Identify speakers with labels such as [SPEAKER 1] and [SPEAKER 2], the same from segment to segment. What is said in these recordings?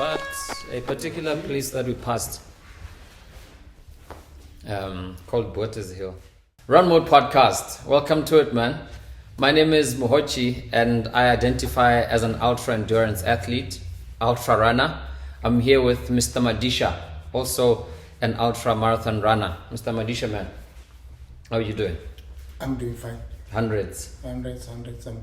[SPEAKER 1] but a particular place that we passed called Buertes Hill. RUNMODE podcast. Welcome to it, man. My name is Mohotjie, and I identify as an ultra endurance athlete, ultra runner. I'm here with Mr. Madisha, also an ultra marathon runner. Mr. Madisha, man, how are you doing?
[SPEAKER 2] I'm doing fine.
[SPEAKER 1] Hundreds,
[SPEAKER 2] I'm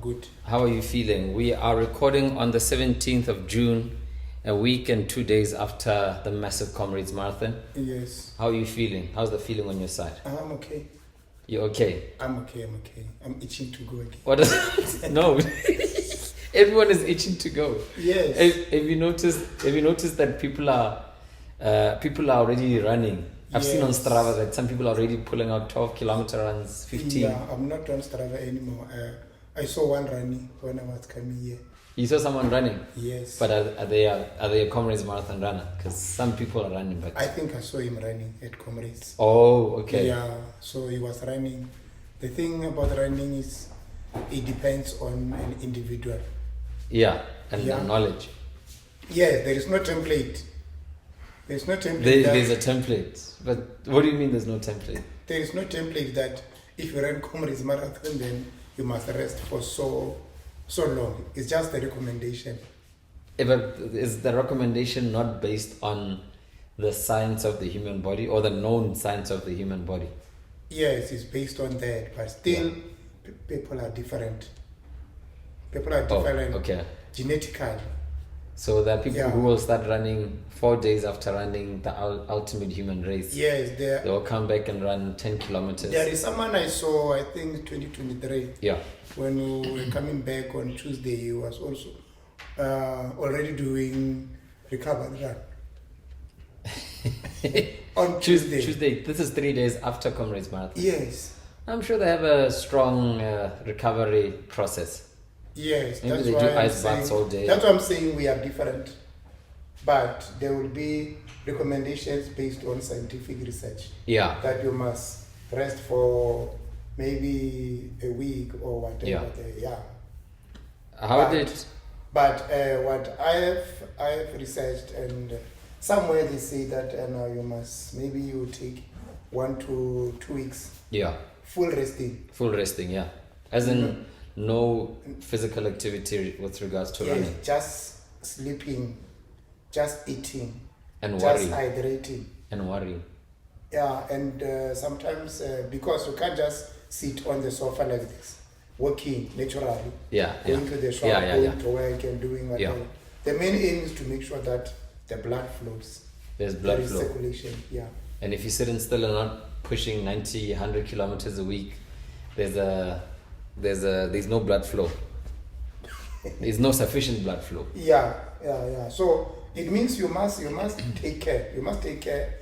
[SPEAKER 2] good.
[SPEAKER 1] How are you feeling? We are recording on the 17th of June, a week and 2 days after the massive Comrades marathon.
[SPEAKER 2] Yes.
[SPEAKER 1] How are you feeling? How's the feeling on your side?
[SPEAKER 2] I'm okay.
[SPEAKER 1] You're okay?
[SPEAKER 2] I'm okay. I'm itching to go again.
[SPEAKER 1] What is No. Everyone is itching to go.
[SPEAKER 2] Yes.
[SPEAKER 1] Have you noticed that people are already running? I've seen on Strava that some people are already pulling out 12-kilometer runs, 15.
[SPEAKER 2] Yeah, I'm not on Strava anymore. I saw one running when I was coming here.
[SPEAKER 1] You saw someone running?
[SPEAKER 2] Yes.
[SPEAKER 1] But are they a Comrades marathon runner? Because some people are running, but
[SPEAKER 2] I think I saw him running at Comrades.
[SPEAKER 1] Oh, okay.
[SPEAKER 2] Yeah, so he was running. The thing about running is it depends on an individual.
[SPEAKER 1] Yeah, and knowledge.
[SPEAKER 2] Yeah, there is no template. There's no template.
[SPEAKER 1] There's a template. But what do you mean there's no template?
[SPEAKER 2] There is no template that if you run Comrades marathon, then you must rest for so long. It's just a recommendation.
[SPEAKER 1] But is the recommendation not based on the science of the human body or the known science of the human body?
[SPEAKER 2] Yes, it's based on that, but still, people are different. People are different genetically.
[SPEAKER 1] So there are people who will start running 4 days after running the ultimate human race.
[SPEAKER 2] Yes,
[SPEAKER 1] they will come back and run 10 kilometers.
[SPEAKER 2] There is someone I saw, I think 2023.
[SPEAKER 1] Yeah. When
[SPEAKER 2] we were coming back on Tuesday, he was also already doing recovery run. On Tuesday.
[SPEAKER 1] This is 3 days after Comrades Marathon.
[SPEAKER 2] Yes.
[SPEAKER 1] I'm sure they have a strong recovery process.
[SPEAKER 2] Yes,
[SPEAKER 1] maybe they do ice baths all day.
[SPEAKER 2] That's what I'm saying. We are different, but there will be recommendations based on scientific research.
[SPEAKER 1] Yeah,
[SPEAKER 2] that you must rest for maybe a week or whatever. But what I have researched, and somewhere they say that now you take 1 to 2 weeks.
[SPEAKER 1] Yeah.
[SPEAKER 2] Full resting.
[SPEAKER 1] Yeah. As in. No physical activity with regards to running.
[SPEAKER 2] Just sleeping, just eating,
[SPEAKER 1] and
[SPEAKER 2] just hydrating,
[SPEAKER 1] and worrying.
[SPEAKER 2] Yeah, and sometimes because you can't just sit on the sofa like this, working naturally. Going to the shop, going to work, and doing whatever. Yeah. The main aim is to make sure that the blood flows.
[SPEAKER 1] There's blood flow.
[SPEAKER 2] Circulation. Yeah.
[SPEAKER 1] And if you're sitting still and not pushing 90, 100 kilometers a week, there's no blood flow. There's no sufficient blood flow.
[SPEAKER 2] Yeah. So it means you must take care. You must take care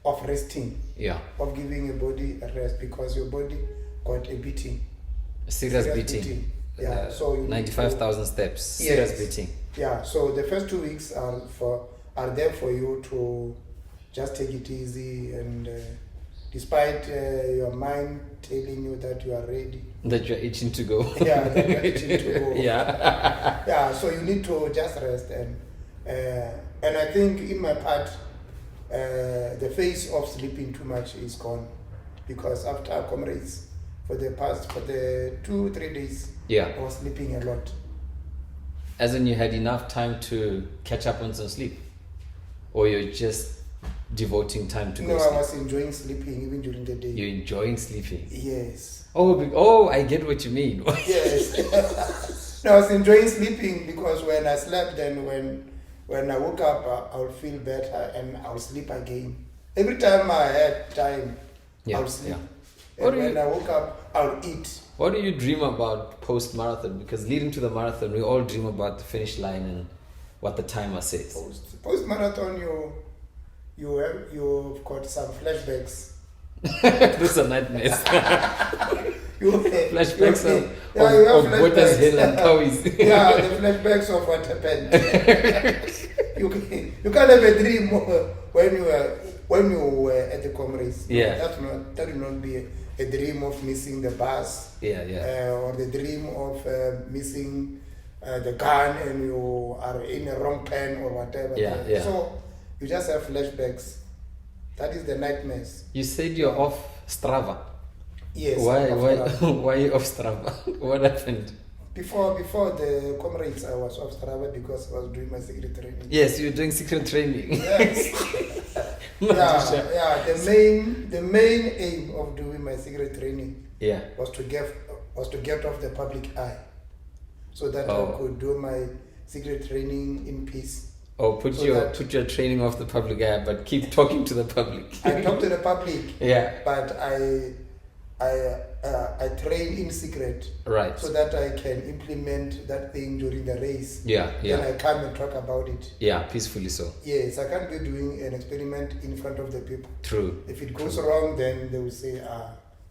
[SPEAKER 2] of resting.
[SPEAKER 1] Yeah.
[SPEAKER 2] Of giving your body a rest, because your body got a beating.
[SPEAKER 1] A serious beating.
[SPEAKER 2] Yeah. So
[SPEAKER 1] 95,000 steps. Serious beating.
[SPEAKER 2] Yeah. So the first 2 weeks are there for you to just take it easy, and despite your mind telling you that you are ready,
[SPEAKER 1] that you're itching to go.
[SPEAKER 2] That you're itching to go.
[SPEAKER 1] Yeah.
[SPEAKER 2] So you need to just rest, and I think in my part, the phase of sleeping too much is gone, because after Comrades, for the 2-3 days, I was sleeping a lot.
[SPEAKER 1] As in, you had enough time to catch up on some sleep, or you're just devoting time to go sleep?
[SPEAKER 2] No, I was enjoying sleeping even during the day.
[SPEAKER 1] You're enjoying sleeping?
[SPEAKER 2] Yes.
[SPEAKER 1] Oh, I get what you mean.
[SPEAKER 2] Yes. No, I was enjoying sleeping, because when I slept, then when I woke up, I would feel better and I'll sleep again. Every time I had time, I'll sleep. And when I woke up, I'll eat.
[SPEAKER 1] What do you dream about post-marathon? Because leading to the marathon, we all dream about the finish line and what the timer says.
[SPEAKER 2] Post-marathon, you've got some flashbacks.
[SPEAKER 1] Those are nightmares. Flashbacks of Buertes Hill and Cowies.
[SPEAKER 2] The flashbacks of what happened. You can't have a dream when you were at the Comrades. That will not be a dream of missing the bus.
[SPEAKER 1] Or
[SPEAKER 2] the dream of missing the gun and you are in a wrong pen or whatever.
[SPEAKER 1] Yeah.
[SPEAKER 2] So you just have flashbacks. That is the nightmares.
[SPEAKER 1] You said you're off Strava.
[SPEAKER 2] Yes.
[SPEAKER 1] Why
[SPEAKER 2] Strava.
[SPEAKER 1] are you off Strava? What happened?
[SPEAKER 2] Before the comrades, I was off Strava because I was doing my secret training.
[SPEAKER 1] Yes, you're doing secret training.
[SPEAKER 2] Yes.
[SPEAKER 1] Madisha.
[SPEAKER 2] Yeah. The main aim of doing my secret training was to get off the public eye, so that I could do my secret training in peace.
[SPEAKER 1] Oh, put your training off the public eye, but keep talking to the public.
[SPEAKER 2] I talk to the public.
[SPEAKER 1] Yeah.
[SPEAKER 2] But I train in secret.
[SPEAKER 1] Right.
[SPEAKER 2] So that I can implement that thing during the race.
[SPEAKER 1] Yeah.
[SPEAKER 2] Then I come and talk about it.
[SPEAKER 1] Yeah, peacefully so.
[SPEAKER 2] Yes, I can't be doing an experiment in front of the people.
[SPEAKER 1] True.
[SPEAKER 2] If it goes wrong, then they will say,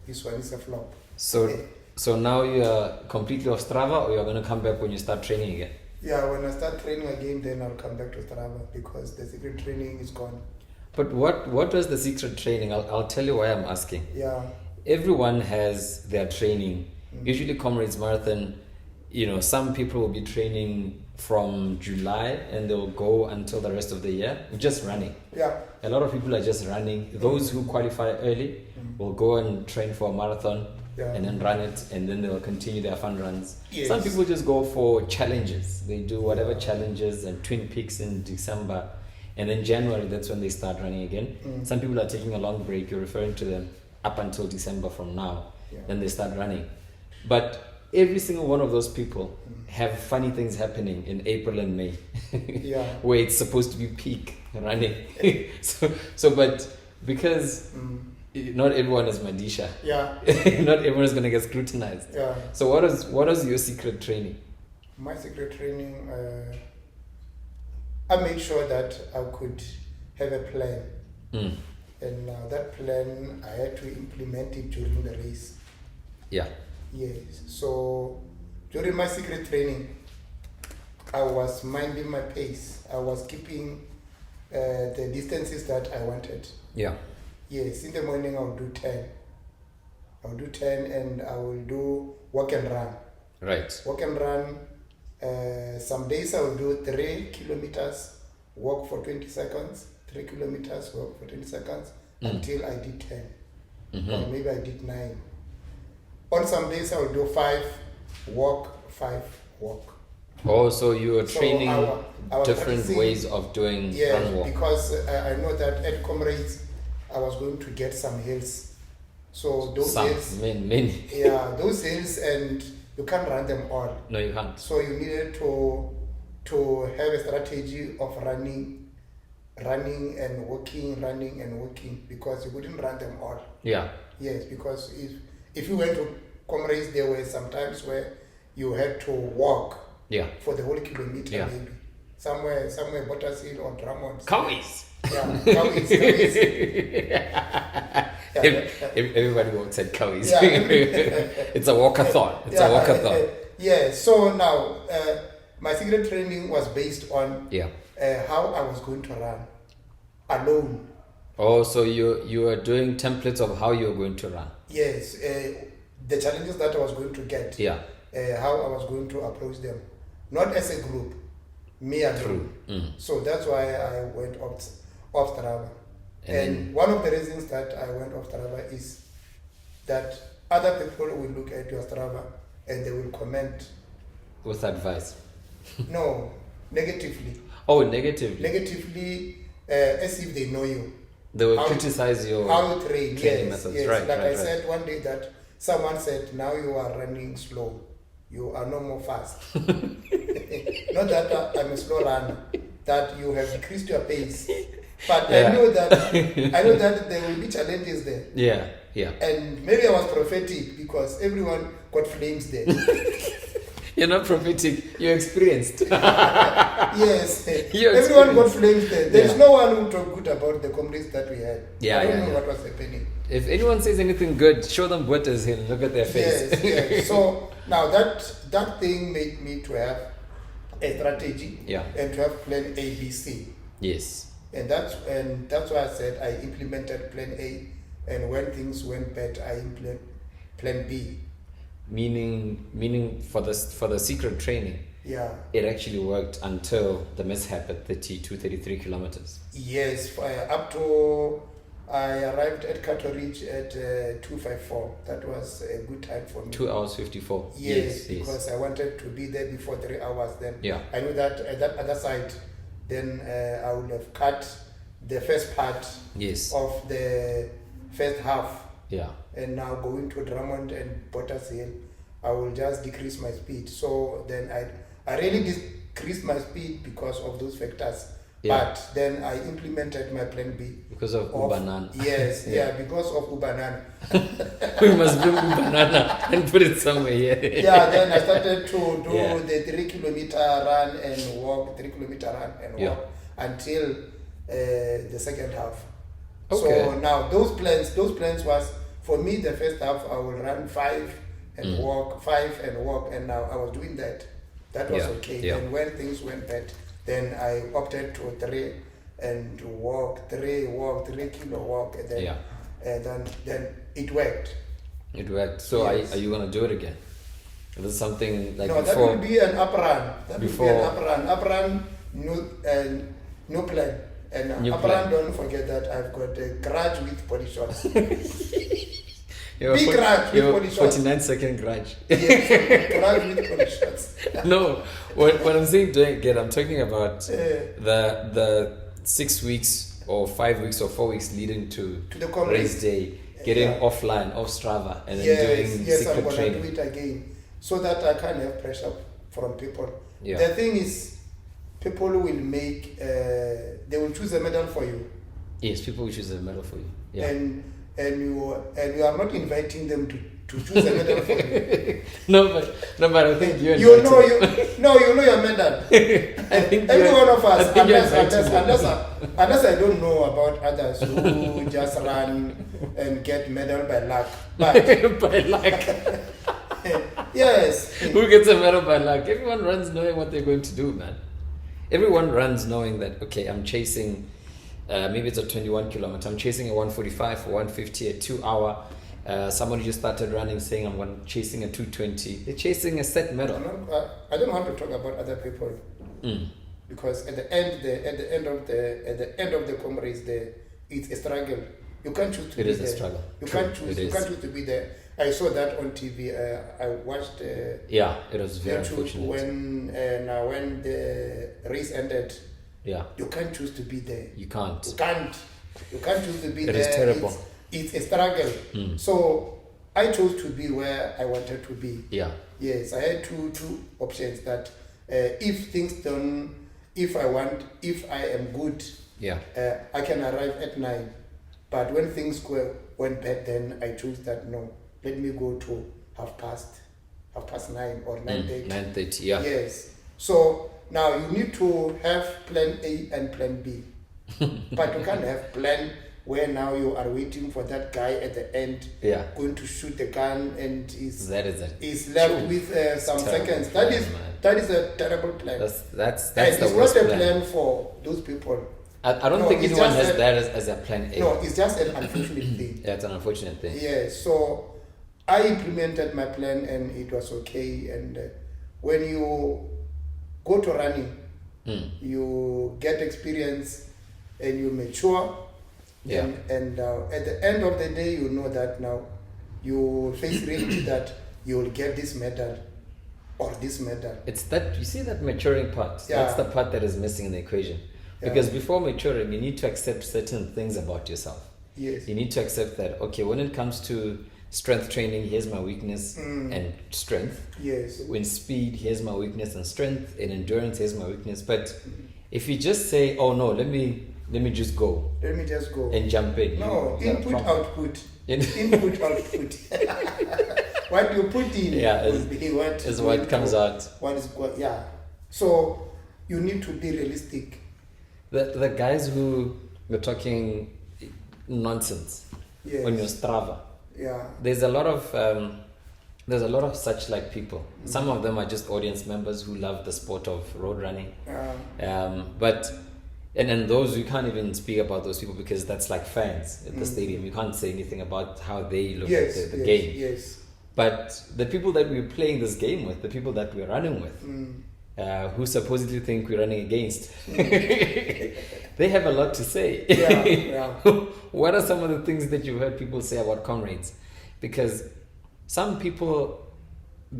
[SPEAKER 2] this one is a flop.
[SPEAKER 1] So now you are completely off Strava, or you're going to come back when you start training again?
[SPEAKER 2] Yeah, when I start training again, then I'll come back to Strava because the secret training is gone.
[SPEAKER 1] But what was the secret training? I'll tell you why I'm asking.
[SPEAKER 2] Yeah.
[SPEAKER 1] Everyone has their training. Usually Comrades Marathon, some people will be training from July and they'll go until the rest of the year, just running.
[SPEAKER 2] Yeah.
[SPEAKER 1] A lot of people are just running. Those who qualify early will go and train for a marathon and then run it, and then they'll continue their fun runs.
[SPEAKER 2] Yes.
[SPEAKER 1] Some people just go for challenges. They do whatever challenges, and Twin Peaks in December, and then January, that's when they start running again. Some people are taking a long break. You're referring to them up until December from now. Then they start running. But every single one of those people have funny things happening in April and May, where it's supposed to be peak running. But because not everyone is Madisha, not everyone is going to get scrutinized.
[SPEAKER 2] Yeah.
[SPEAKER 1] So what is your secret training?
[SPEAKER 2] My secret training, I made sure that I could have a plan. And that plan, I had to implement it during the race.
[SPEAKER 1] Yeah.
[SPEAKER 2] Yes. So during my secret training, I was minding my pace. I was keeping the distances that I wanted.
[SPEAKER 1] Yeah.
[SPEAKER 2] Yes. In the morning, I'll do 10. I'll do 10 and I will do walk and run.
[SPEAKER 1] Right.
[SPEAKER 2] Walk and run. Some days I will do 3 kilometers, walk for 20 seconds. 3 kilometers, walk for 20 seconds until I did 10. Or maybe I did 9. On some days I will do 5, walk, 5, walk.
[SPEAKER 1] Oh, so you are training different
[SPEAKER 2] practicing
[SPEAKER 1] ways of doing run walk.
[SPEAKER 2] Because I know that at Comrades I was going to get some hills. So those hills,
[SPEAKER 1] many.
[SPEAKER 2] Yeah, those hills, and you can't run them all.
[SPEAKER 1] No, you can't.
[SPEAKER 2] So you needed to have a strategy of running and walking, because you couldn't run them all. Yeah. Yes, because if you went to Comrades, there were some times where you had to walk for the whole kilometer, maybe. Somewhere Butters Hill or Drummond.
[SPEAKER 1] Cowies!
[SPEAKER 2] Yeah, Cowies.
[SPEAKER 1] Everybody walks at Cowies. It's a walkathon. It's a walkathon.
[SPEAKER 2] Yeah, so now my secret training was based on how I was going to run alone.
[SPEAKER 1] Oh, so you are doing templates of how you're going to run.
[SPEAKER 2] Yes, the challenges that I was going to get. How I was going to approach them, not as a group, me alone. So that's why I went off Strava. And one of the reasons that I went off Strava is that other people will look at your Strava and they will comment.
[SPEAKER 1] With advice?
[SPEAKER 2] No, negatively.
[SPEAKER 1] Oh, negatively?
[SPEAKER 2] Negatively, as if they know you.
[SPEAKER 1] They will criticize your training methods.
[SPEAKER 2] Yes.
[SPEAKER 1] Right,
[SPEAKER 2] I said one day that someone said, now you are running slow. You are no more fast. Not that I'm a slow runner, that you have decreased your pace. But I know that there will be challenges there. Yeah. And maybe I was prophetic because everyone got flames there.
[SPEAKER 1] You're not prophetic, you're experienced.
[SPEAKER 2] Yes. Everyone got flames there. There's no one who talked good about the comrades that we had. I don't know what was happening.
[SPEAKER 1] If anyone says anything good, show them Butters Hill. Look at their face.
[SPEAKER 2] Yes. So now that thing made me to have a strategy and to have plan A, B, C.
[SPEAKER 1] Yes.
[SPEAKER 2] And that's why I said I implemented plan A, and when things went bad, I implemented plan B.
[SPEAKER 1] Meaning for the secret training.
[SPEAKER 2] Yeah.
[SPEAKER 1] It actually worked until the mishap at 33 kilometers.
[SPEAKER 2] Yes, up to I arrived at Cato Ridge at 2:54. That was a good time for me.
[SPEAKER 1] 2 hours 54.
[SPEAKER 2] Yes, because I wanted to be there before 3 hours. Then I knew that at that other side, then I would have cut the first part of the first half.
[SPEAKER 1] Yeah.
[SPEAKER 2] And now going to Drummond and Potters Hill, I will just decrease my speed. So then I really decreased my speed because of those factors. Yeah. But then I implemented my plan B.
[SPEAKER 1] Because of Ubanana.
[SPEAKER 2] Yes, because of Ubanana.
[SPEAKER 1] We must bring Ubanana and put it somewhere here.
[SPEAKER 2] Yeah, then I started to do the 3 kilometer run and walk, 3 kilometer run and walk until the second half. Okay. So now those plans was, for me, the first half I will run 5 and walk, 5 and walk, and now I was doing that. That was okay. Yeah. Then when things went bad, then I opted to 3 and walk, 3 kilo walk, and then then it worked.
[SPEAKER 1] It worked. So are you gonna do it again? Is this something like
[SPEAKER 2] no?
[SPEAKER 1] Before?
[SPEAKER 2] That will be an up run. That will be an up run. Up run, no plan. And up run, don't forget that I've got a garage with body shots. Big garage with body shots.
[SPEAKER 1] 49-second garage.
[SPEAKER 2] Yes, garage with body shots.
[SPEAKER 1] No, when I'm saying doing it, I'm talking about the 6 weeks or 5 weeks or 4 weeks leading to
[SPEAKER 2] the
[SPEAKER 1] race day, getting offline, off Strava, and then doing secret
[SPEAKER 2] I'm going
[SPEAKER 1] training.
[SPEAKER 2] to do it again so that I can't have pressure from people.
[SPEAKER 1] Yeah.
[SPEAKER 2] The thing is, people will make, they will choose a medal for you.
[SPEAKER 1] Yes, people will choose a medal for you. Yeah.
[SPEAKER 2] And you are not inviting them to choose a medal for you.
[SPEAKER 1] No, but I think you
[SPEAKER 2] know your medal.
[SPEAKER 1] I think
[SPEAKER 2] every one of us, unless I don't know about others who just run and get medal by luck. But
[SPEAKER 1] by luck.
[SPEAKER 2] Yes.
[SPEAKER 1] Who gets a medal by luck? Everyone runs knowing what they're going to do, man. Everyone runs knowing that, okay, I'm chasing, maybe it's a 21 kilometer, I'm chasing a 145 or 150, a 2 hour. Someone just started running saying I'm chasing a 220. They're chasing a set medal.
[SPEAKER 2] I don't want to talk about other people because at the end of the comrades, it's a struggle. You can't choose to be there.
[SPEAKER 1] It is a struggle.
[SPEAKER 2] You can't choose to be there. I saw that on TV. I watched.
[SPEAKER 1] It was very unfortunate.
[SPEAKER 2] When the race ended.
[SPEAKER 1] Yeah.
[SPEAKER 2] You can't choose to be there.
[SPEAKER 1] You can't.
[SPEAKER 2] You can't choose to be there.
[SPEAKER 1] It is terrible.
[SPEAKER 2] It's a struggle. So I chose to be where I wanted to be.
[SPEAKER 1] Yeah.
[SPEAKER 2] Yes, I had two options that if I am good, I can arrive at 9. But when things went bad, then I chose that no, let me go to half past 9 or 9:30.
[SPEAKER 1] 9:30, yeah.
[SPEAKER 2] Yes. So now you need to have plan A and plan B. But you can't have plan where now you are waiting for that guy at the end going to shoot the gun and is left with some seconds. That is a terrible plan.
[SPEAKER 1] That's
[SPEAKER 2] and
[SPEAKER 1] the
[SPEAKER 2] it's
[SPEAKER 1] worst
[SPEAKER 2] not a
[SPEAKER 1] plan.
[SPEAKER 2] plan for those people.
[SPEAKER 1] I don't think anyone has that as a plan A.
[SPEAKER 2] No, it's just an unfortunate thing.
[SPEAKER 1] Yeah, it's an unfortunate thing.
[SPEAKER 2] Yeah, so I implemented my plan and it was okay. And when you go to running, you get experience and you mature.
[SPEAKER 1] Yeah.
[SPEAKER 2] And at the end of the day, you know that now you face reality that you will get this medal or this medal.
[SPEAKER 1] It's that, you see that maturing part.
[SPEAKER 2] Yeah.
[SPEAKER 1] That's the part that is missing in the equation. Because before maturing, you need to accept certain things about yourself.
[SPEAKER 2] Yes.
[SPEAKER 1] You need to accept that, okay, when it comes to strength training, here's my weakness and strength.
[SPEAKER 2] Yes.
[SPEAKER 1] In speed, here's my weakness and strength. In endurance, here's my weakness. But if you just say, oh no, let me just go.
[SPEAKER 2] Let me just go.
[SPEAKER 1] And jump in.
[SPEAKER 2] No, input, output. Input, output. What you put in
[SPEAKER 1] is what comes out.
[SPEAKER 2] So you need to be realistic.
[SPEAKER 1] The guys who were talking nonsense on your Strava.
[SPEAKER 2] Yeah.
[SPEAKER 1] There's a lot of such like people. Some of them are just audience members who love the sport of road running. And then those, you can't even speak about those people because that's like fans at the stadium. You can't say anything about how they look at the game.
[SPEAKER 2] Yes.
[SPEAKER 1] But the people that we're playing this game with, the people that we're running with, who supposedly think we're running against. They have a lot to say.
[SPEAKER 2] Yeah.
[SPEAKER 1] What are some of the things that you've heard people say about comrades? Because some people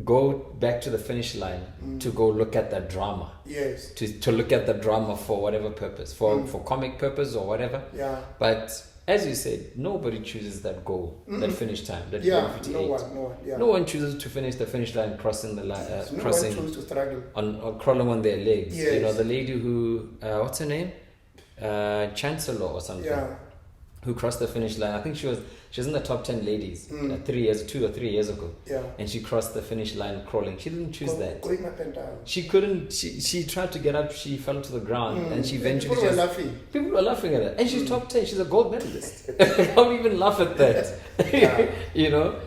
[SPEAKER 1] go back to the finish line to go look at the drama.
[SPEAKER 2] Yes.
[SPEAKER 1] To look at the drama for whatever purpose, for comic purpose or whatever.
[SPEAKER 2] Yeah.
[SPEAKER 1] But as you said, nobody chooses that goal, that finish time, that
[SPEAKER 2] Yeah,
[SPEAKER 1] 1:58.
[SPEAKER 2] no one. Yeah.
[SPEAKER 1] No one chooses to finish the finish line crossing the line, crossing
[SPEAKER 2] No one chooses to struggle.
[SPEAKER 1] or crawling on their legs.
[SPEAKER 2] Yes.
[SPEAKER 1] You know, the lady who, what's her name? Chancellor or something.
[SPEAKER 2] Yeah.
[SPEAKER 1] Who crossed the finish line. I think she was in the top 10 ladies 2 or 3 years ago.
[SPEAKER 2] Yeah.
[SPEAKER 1] And she crossed the finish line crawling. She didn't choose that.
[SPEAKER 2] Going up and down.
[SPEAKER 1] She couldn't. She tried to get up. She fell to the ground, and she eventually
[SPEAKER 2] People were laughing.
[SPEAKER 1] People were laughing at her, and she's top 10. She's a gold medalist. Don't even laugh at that.
[SPEAKER 2] Yeah.
[SPEAKER 1] You know,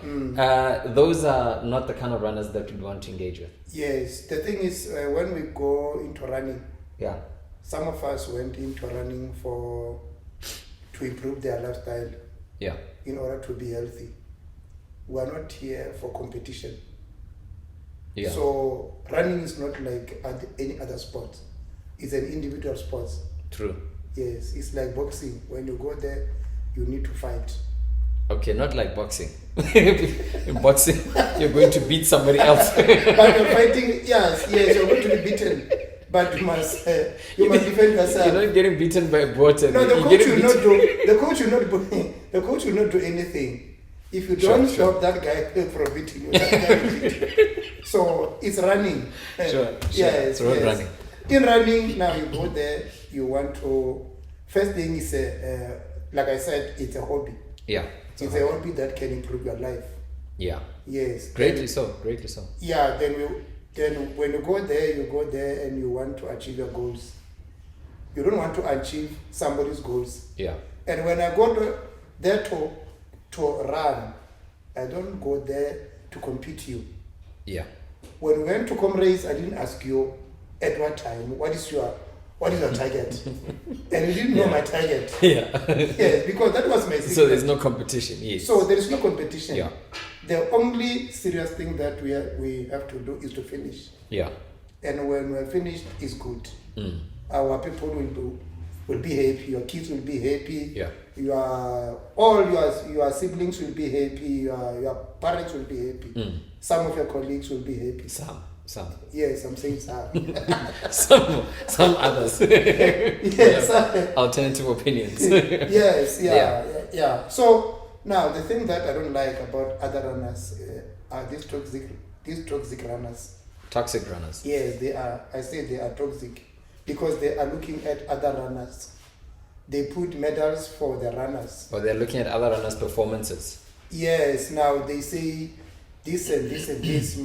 [SPEAKER 1] those are not the kind of runners that we want to engage with.
[SPEAKER 2] Yes. The thing is, when we go into running,
[SPEAKER 1] Yeah.
[SPEAKER 2] some of us went into running to improve their lifestyle
[SPEAKER 1] Yeah.
[SPEAKER 2] in order to be healthy. We are not here for competition.
[SPEAKER 1] Yeah.
[SPEAKER 2] So running is not like any other sport. It's an individual sport.
[SPEAKER 1] True.
[SPEAKER 2] Yes, it's like boxing. When you go there, you need to fight.
[SPEAKER 1] Okay, not like boxing. In boxing, you're going to beat somebody else.
[SPEAKER 2] But you're fighting, yes, you're going to be beaten. But you must defend yourself.
[SPEAKER 1] You're not getting beaten by a boat.
[SPEAKER 2] No, the coach will not do anything. If you don't stop that guy from beating you, that guy will beat you. So it's running.
[SPEAKER 1] Sure.
[SPEAKER 2] Yes,
[SPEAKER 1] It's road running.
[SPEAKER 2] In running, now you go there, you want to, first thing is, like I said, it's a hobby.
[SPEAKER 1] Yeah.
[SPEAKER 2] It's a hobby that can improve your life.
[SPEAKER 1] Yeah.
[SPEAKER 2] Yes.
[SPEAKER 1] Greatly so.
[SPEAKER 2] Yeah, then when you go there and you want to achieve your goals. You don't want to achieve somebody's goals.
[SPEAKER 1] Yeah.
[SPEAKER 2] And when I go there to run, I don't go there to compete you.
[SPEAKER 1] Yeah.
[SPEAKER 2] When we went to Comrades, I didn't ask you at what time, what is your target? And you didn't know my target.
[SPEAKER 1] Yeah.
[SPEAKER 2] Yes, because that was my secret.
[SPEAKER 1] So there's no competition. Yes.
[SPEAKER 2] So there is no competition.
[SPEAKER 1] Yeah.
[SPEAKER 2] The only serious thing that we have to do is to finish.
[SPEAKER 1] Yeah.
[SPEAKER 2] And when we're finished, it's good. Our people will be happy. Your kids will be happy.
[SPEAKER 1] Yeah.
[SPEAKER 2] Your siblings will be happy. Your parents will be happy. Some of your colleagues will be happy.
[SPEAKER 1] Some.
[SPEAKER 2] Yes, I'm saying some.
[SPEAKER 1] some others.
[SPEAKER 2] Yes.
[SPEAKER 1] Alternative opinions.
[SPEAKER 2] Yes. Yeah. So now the thing that I don't like about other runners are these toxic runners.
[SPEAKER 1] Toxic runners.
[SPEAKER 2] Yes, they are. I say they are toxic because they are looking at other runners. They put medals for the runners.
[SPEAKER 1] Or they're looking at other runners' performances.
[SPEAKER 2] Yes. Now they say this and this and this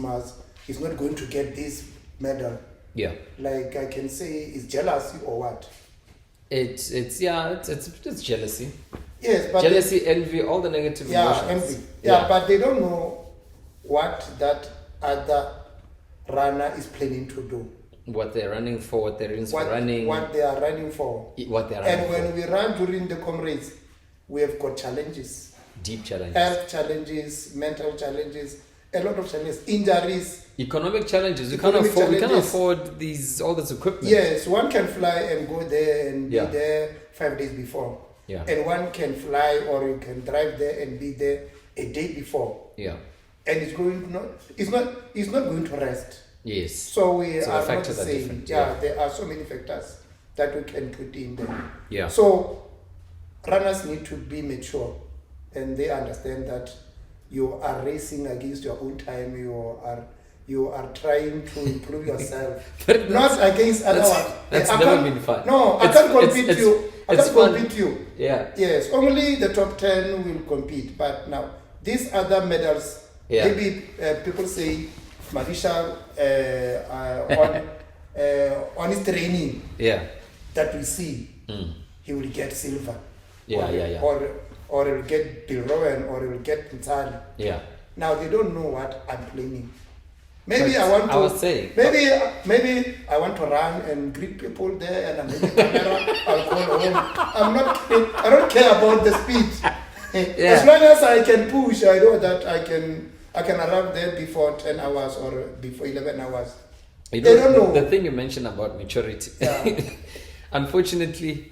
[SPEAKER 2] is not going to get this medal.
[SPEAKER 1] Yeah.
[SPEAKER 2] Like I can say, it's jealousy or what?
[SPEAKER 1] It's jealousy.
[SPEAKER 2] Yes, but
[SPEAKER 1] jealousy, envy, all the negative emotions.
[SPEAKER 2] Envy. Yeah, but they don't know what that other runner is planning to do.
[SPEAKER 1] What they're running for, what they're running.
[SPEAKER 2] What they are running for.
[SPEAKER 1] What they are running for.
[SPEAKER 2] And when we run during the Comrades, we have got challenges.
[SPEAKER 1] Deep challenges.
[SPEAKER 2] Health challenges, mental challenges, a lot of challenges, injuries.
[SPEAKER 1] Economic challenges. We can't afford all this equipment.
[SPEAKER 2] Yes, one can fly and go there and be there 5 days before.
[SPEAKER 1] Yeah.
[SPEAKER 2] And one can fly or you can drive there and be there a day before.
[SPEAKER 1] Yeah.
[SPEAKER 2] And it's not going to rest.
[SPEAKER 1] Yes.
[SPEAKER 2] So we
[SPEAKER 1] so
[SPEAKER 2] are
[SPEAKER 1] the factors
[SPEAKER 2] not
[SPEAKER 1] are different.
[SPEAKER 2] Yeah, there are so many factors that we can put in there.
[SPEAKER 1] Yeah.
[SPEAKER 2] So runners need to be mature and they understand that you are racing against your own time. You are trying to improve yourself, not against other ones.
[SPEAKER 1] That's never been fun.
[SPEAKER 2] No, I can't compete you. I can't compete you.
[SPEAKER 1] Yeah.
[SPEAKER 2] Yes, only the top 10 will compete. But now these other medals, maybe people say Madisha on his training that we see, he will get silver. Or he will get Bill Rowan, or he will get Pintali.
[SPEAKER 1] Yeah.
[SPEAKER 2] Now they don't know what I'm planning.
[SPEAKER 1] Maybe
[SPEAKER 2] maybe I want to run and greet people there, and I'm in the camera. I'll call home. I don't care about the speed. As long as I can push, I know that I can arrive there before 10 hours or before 11 hours.
[SPEAKER 1] You
[SPEAKER 2] They don't know.
[SPEAKER 1] The thing you mentioned about maturity.
[SPEAKER 2] Yeah.
[SPEAKER 1] Unfortunately,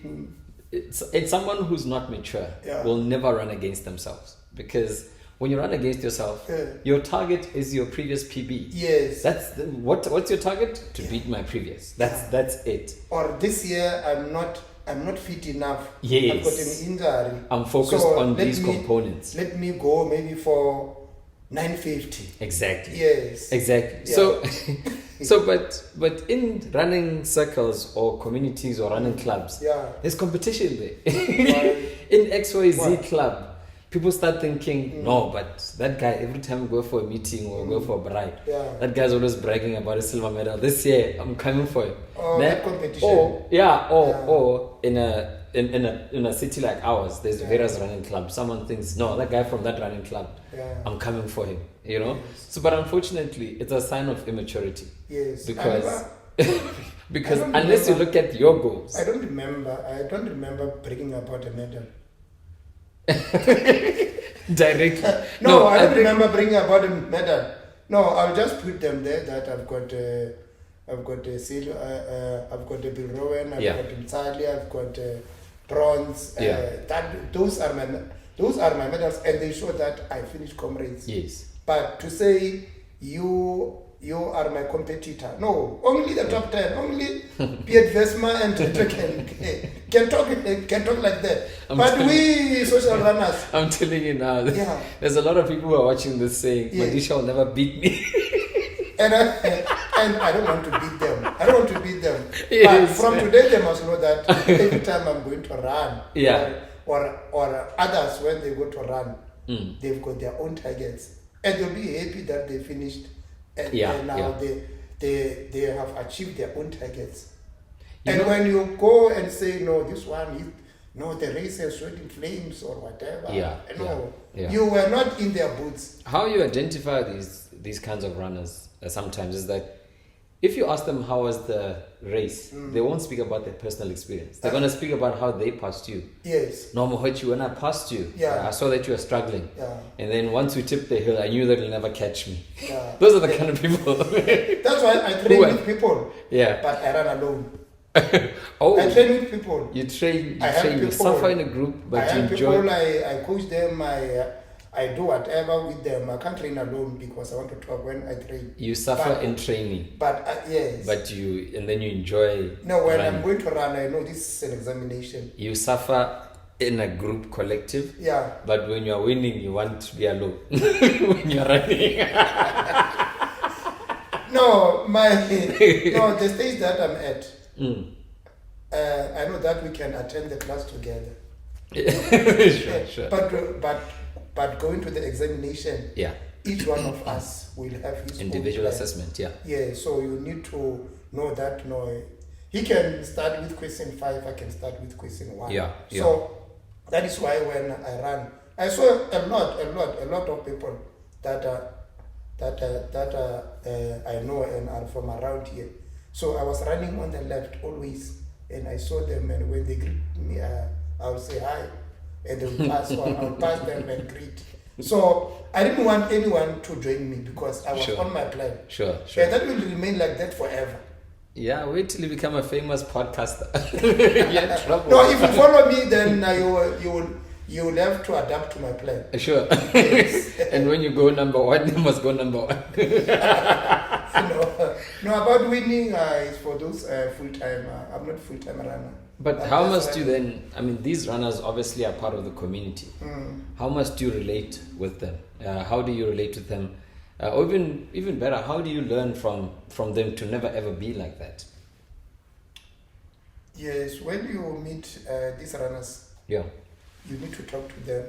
[SPEAKER 1] it's someone who's not mature will never run against themselves, because when you run against yourself, your target is your previous PB.
[SPEAKER 2] Yes.
[SPEAKER 1] That's what's your target? To beat my previous. That's it.
[SPEAKER 2] Or this year I'm not fit enough.
[SPEAKER 1] Yes.
[SPEAKER 2] I've got an injury.
[SPEAKER 1] I'm focused on these components.
[SPEAKER 2] Let me go maybe for 950.
[SPEAKER 1] Exactly.
[SPEAKER 2] Yes.
[SPEAKER 1] Exactly.
[SPEAKER 2] Yeah.
[SPEAKER 1] But in running circles or communities or running clubs, there's competition there. In XYZ club, people start thinking, no, but that guy, every time we go for a meeting or go for a bride, that guy's always bragging about a silver medal. This year, I'm coming for him.
[SPEAKER 2] Oh, that competition.
[SPEAKER 1] Or in a city like ours, there's various running clubs. Someone thinks, no, that guy from that running club, I'm coming for him. You know.
[SPEAKER 2] Yes.
[SPEAKER 1] So, but unfortunately, it's a sign of immaturity.
[SPEAKER 2] Yes.
[SPEAKER 1] Because unless you look at your goals,
[SPEAKER 2] I don't remember bragging about a medal.
[SPEAKER 1] Directly.
[SPEAKER 2] No, I don't remember bringing about a medal. No, I'll just put them there that I've got a silver, I've got a Bill Rowan, I've got a Mtsali, I've got bronze. Those are my medals, and they show that I finished Comrades.
[SPEAKER 1] Yes.
[SPEAKER 2] But to say you are my competitor, no, only the top 10, only Piet Vesma and Tete can talk like that. But we social runners,
[SPEAKER 1] I'm telling you now, there's a lot of people who are watching this saying, Madisha will never beat me.
[SPEAKER 2] and I don't want to beat them.
[SPEAKER 1] Yes.
[SPEAKER 2] But from today, they must know that every time I'm going to run, or others when they go to run, they've got their own targets, and they'll be happy that they finished, and now they have achieved their own targets. When you go and say, no, this one, the race has shot in flames or whatever, you were not in their boots.
[SPEAKER 1] How you identify these kinds of runners sometimes is that if you ask them how was the race, they won't speak about their personal experience. They're going to speak about how they passed you.
[SPEAKER 2] Yes.
[SPEAKER 1] No, Mohotjie, when I passed you, I saw that you were struggling. Yeah. And then once we tipped the hill, I knew that you'll never catch me. Yeah. Those are the kind of people.
[SPEAKER 2] That's why I train with people. Yeah. But I run alone. I train with people.
[SPEAKER 1] You suffer in a group, but you enjoy.
[SPEAKER 2] People, I coach them, I do whatever with them. I can't train alone because I want to talk when I train.
[SPEAKER 1] You suffer in training.
[SPEAKER 2] But yes.
[SPEAKER 1] But and then you enjoy.
[SPEAKER 2] No, when running. I'm going to run, I know this is an examination.
[SPEAKER 1] You suffer in a group collective.
[SPEAKER 2] Yeah.
[SPEAKER 1] But when you're winning, you want to be alone. When you're running.
[SPEAKER 2] The stage that I'm at, I know that we can attend the class together.
[SPEAKER 1] Sure.
[SPEAKER 2] But going to the examination, each one of us will have his
[SPEAKER 1] individual assessment.
[SPEAKER 2] Yeah. So you need to know that. He can start with question 5. I can start with question 1. Yeah. So that is why when I ran, I saw a lot of people that I know and are from around here. So I was running on the left always, and I saw them, and when they greet me, I would say hi, and they would pass on. I would pass them and greet. So I didn't want anyone to join me because I was on my plan. Sure. And that will remain like that forever.
[SPEAKER 1] Yeah, wait till you become a famous podcaster.
[SPEAKER 2] You're in trouble. No, if you follow me, then you will have to adapt to my plan.
[SPEAKER 1] Sure. Yes. And when you go number 1, you must go number 1.
[SPEAKER 2] No, about winning is for those full-time. I'm not full-time runner.
[SPEAKER 1] But how must you then, these runners obviously are part of the community. How must you relate with them? How do you relate with them? Or even better, how do you learn from them to never ever be like that?
[SPEAKER 2] Yes, when you meet these runners, you need to talk to them.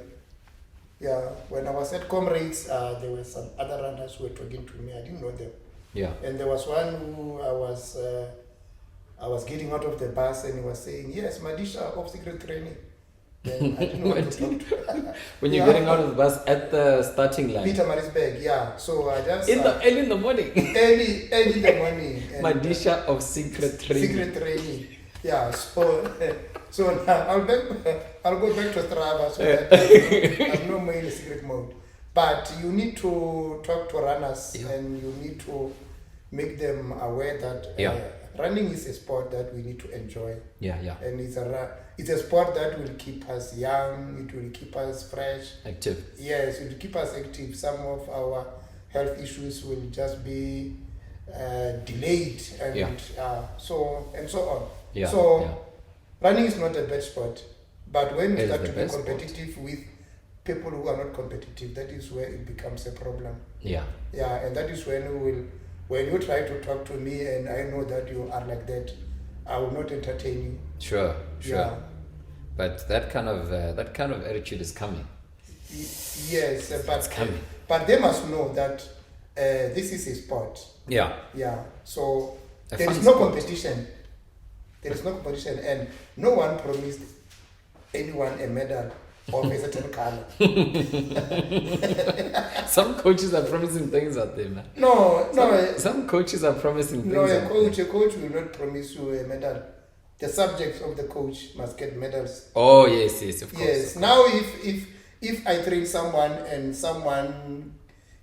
[SPEAKER 2] Yeah, when I was at Comrades, there were some other runners who were talking to me. I didn't know them. Yeah. And there was one who I was getting out of the bus and he was saying, yes, Madisha of secret training. Then I didn't know what to talk to.
[SPEAKER 1] When you're getting out of the bus at the starting line.
[SPEAKER 2] Peter Marisberg, yeah. So I just...
[SPEAKER 1] early in the morning.
[SPEAKER 2] Early in the morning.
[SPEAKER 1] Madisha of secret training.
[SPEAKER 2] Secret training. Yeah, so now I'll go back to Strava so that I'm no more in the secret mode. But you need to talk to runners and you need to make them aware that running is a sport that we need to enjoy. And it's a sport that will keep us young, it will keep us fresh.
[SPEAKER 1] Active.
[SPEAKER 2] Yes, it will keep us active. Some of our health issues will just be delayed and so on. Running is not a bad sport, but when you start to be competitive with people who are not competitive, that is where it becomes a problem. And that is when you try to talk to me and I know that you are like that, I will not entertain you.
[SPEAKER 1] Sure. But that kind of attitude is coming.
[SPEAKER 2] Yes, but
[SPEAKER 1] it's coming.
[SPEAKER 2] But they must know that this is a sport. So there is no competition. There is no competition, and no one promised anyone a medal of a certain color.
[SPEAKER 1] Some coaches are promising things out there, man.
[SPEAKER 2] Some
[SPEAKER 1] coaches are promising things.
[SPEAKER 2] A coach will not promise you a medal. The subjects of the coach must get medals.
[SPEAKER 1] Oh yes, of course.
[SPEAKER 2] Yes. Now, if I train someone and someone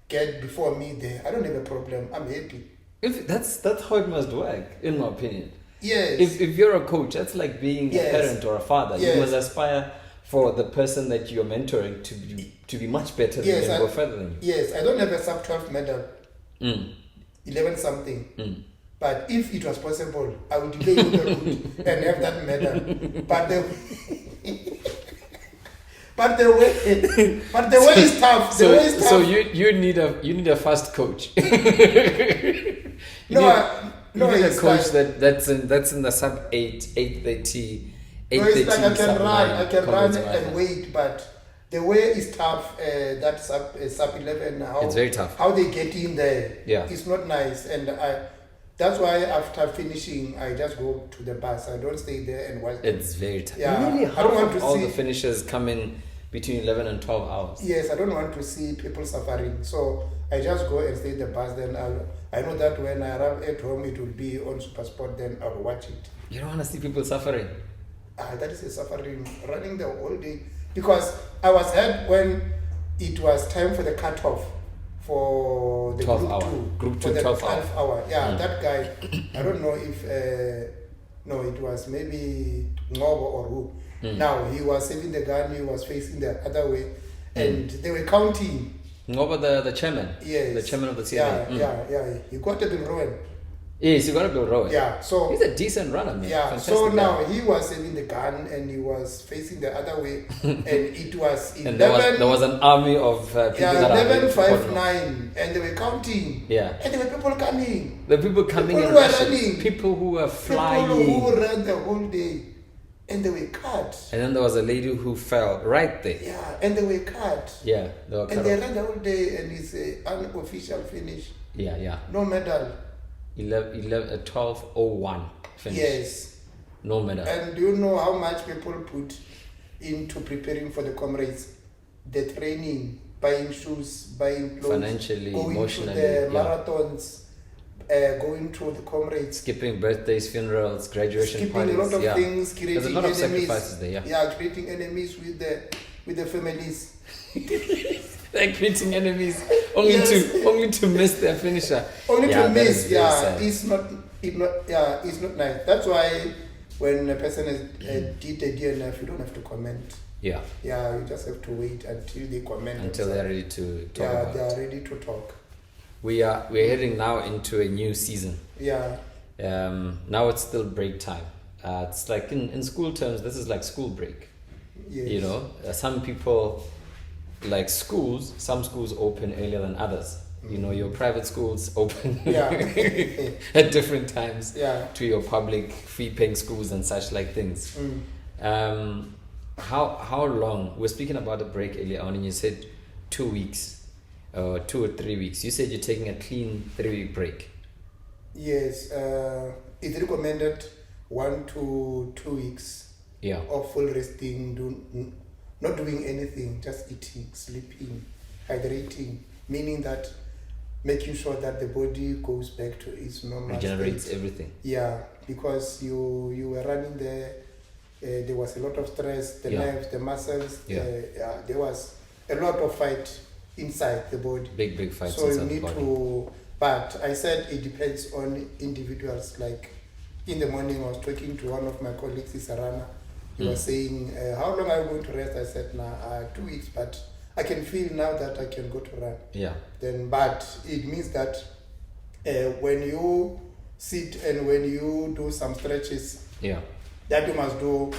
[SPEAKER 2] get before me there, I don't have a problem. I'm happy.
[SPEAKER 1] If that's how it must work, in my opinion.
[SPEAKER 2] Yes.
[SPEAKER 1] If you're a coach, that's like being a parent or a father. You must aspire for the person that you're mentoring to be much better than you and go further than you.
[SPEAKER 2] Yes, I don't have a sub-12 medal. 11 something. But if it was possible, I would delay the route and have that medal. But the way is tough.
[SPEAKER 1] So you need a fast coach. You need a coach that's in the sub 8:30.
[SPEAKER 2] I can run and wait, but the way is tough. That sub 11 now.
[SPEAKER 1] It's very tough.
[SPEAKER 2] How they get in there, it's not nice, and that's why after finishing, I just go to the bus. I don't stay there and watch.
[SPEAKER 1] It's very tough.
[SPEAKER 2] Really, I don't want to
[SPEAKER 1] all
[SPEAKER 2] see
[SPEAKER 1] the finishers come in between 11 and 12 hours.
[SPEAKER 2] Yes, I don't want to see people suffering. So I just go and stay in the bus. Then I know that when I arrive at home, it will be on Supersport. Then I'll watch it.
[SPEAKER 1] You don't want to see people suffering.
[SPEAKER 2] That is a suffering, running the whole day. Because I was hurt when it was time for the cutoff for the
[SPEAKER 1] group 2 12
[SPEAKER 2] hour. That guy, I don't know if it was maybe Ngobo or who. Now he was saving the gun, he was facing the other way, and they were counting.
[SPEAKER 1] Ngobo, the chairman.
[SPEAKER 2] Yes,
[SPEAKER 1] the chairman of the CNA.
[SPEAKER 2] He got it in Rowan.
[SPEAKER 1] Yes, you got to build Rowan.
[SPEAKER 2] So
[SPEAKER 1] he's a decent runner, man. Fantastic
[SPEAKER 2] so
[SPEAKER 1] guy.
[SPEAKER 2] now he was saving the gun and he was facing the other way, and it was 11.
[SPEAKER 1] And there was an army of people that
[SPEAKER 2] 11, 5, 9, and they were counting. And there were people coming.
[SPEAKER 1] The people coming
[SPEAKER 2] people
[SPEAKER 1] and
[SPEAKER 2] were
[SPEAKER 1] rushing.
[SPEAKER 2] running.
[SPEAKER 1] People who were flying.
[SPEAKER 2] People who ran the whole day, and they were cut.
[SPEAKER 1] And then there was a lady who fell right there.
[SPEAKER 2] And they were cut.
[SPEAKER 1] They were cut.
[SPEAKER 2] And they ran the whole day, and it's an unofficial finish. No medal. 12:01 finish. Yes.
[SPEAKER 1] No medal.
[SPEAKER 2] And do you know how much people put into preparing for the comrades? The training, buying shoes, buying clothes,
[SPEAKER 1] financially,
[SPEAKER 2] going
[SPEAKER 1] emotionally,
[SPEAKER 2] to the marathons, going to the comrades,
[SPEAKER 1] skipping birthdays, funerals, graduation parties.
[SPEAKER 2] A lot of things, creating
[SPEAKER 1] There's a lot of
[SPEAKER 2] enemies.
[SPEAKER 1] sacrifices there.
[SPEAKER 2] Creating enemies with the families.
[SPEAKER 1] They're creating enemies only to miss their finisher.
[SPEAKER 2] To miss. It's not nice. That's why when a person did a DNF, you don't have to comment. You just have to wait until they comment.
[SPEAKER 1] Until they're ready to talk about.
[SPEAKER 2] They are ready to talk.
[SPEAKER 1] We're heading now into a new season. Now it's still break time. It's like in school terms, this is like school break.
[SPEAKER 2] Yes.
[SPEAKER 1] Some people like schools. Some schools open earlier than others. Your private schools open at different times to your public fee-paying schools and such like things. How long? We're speaking about a break earlier on, and you said 2 weeks, 2 or 3 weeks. You said you're taking a clean 3-week break.
[SPEAKER 2] Yes, it's recommended 1 to 2 weeks of full resting, not doing anything, just eating, sleeping, hydrating, meaning that making sure that the body goes back to its normal
[SPEAKER 1] regenerates
[SPEAKER 2] state.
[SPEAKER 1] Everything.
[SPEAKER 2] Because you were running there, there was a lot of stress, the nerves, the muscles, there was a lot of fight inside the body.
[SPEAKER 1] Big fights
[SPEAKER 2] so
[SPEAKER 1] inside
[SPEAKER 2] you need
[SPEAKER 1] the body.
[SPEAKER 2] to But I said it depends on individuals. Like in the morning, I was talking to one of my colleagues, is a runner. He was saying, how long are you going to rest? I said, 2 weeks, but I can feel now that I can go to run.
[SPEAKER 1] Yeah.
[SPEAKER 2] Then, but it means that when you sit and when you do some stretches, that you must do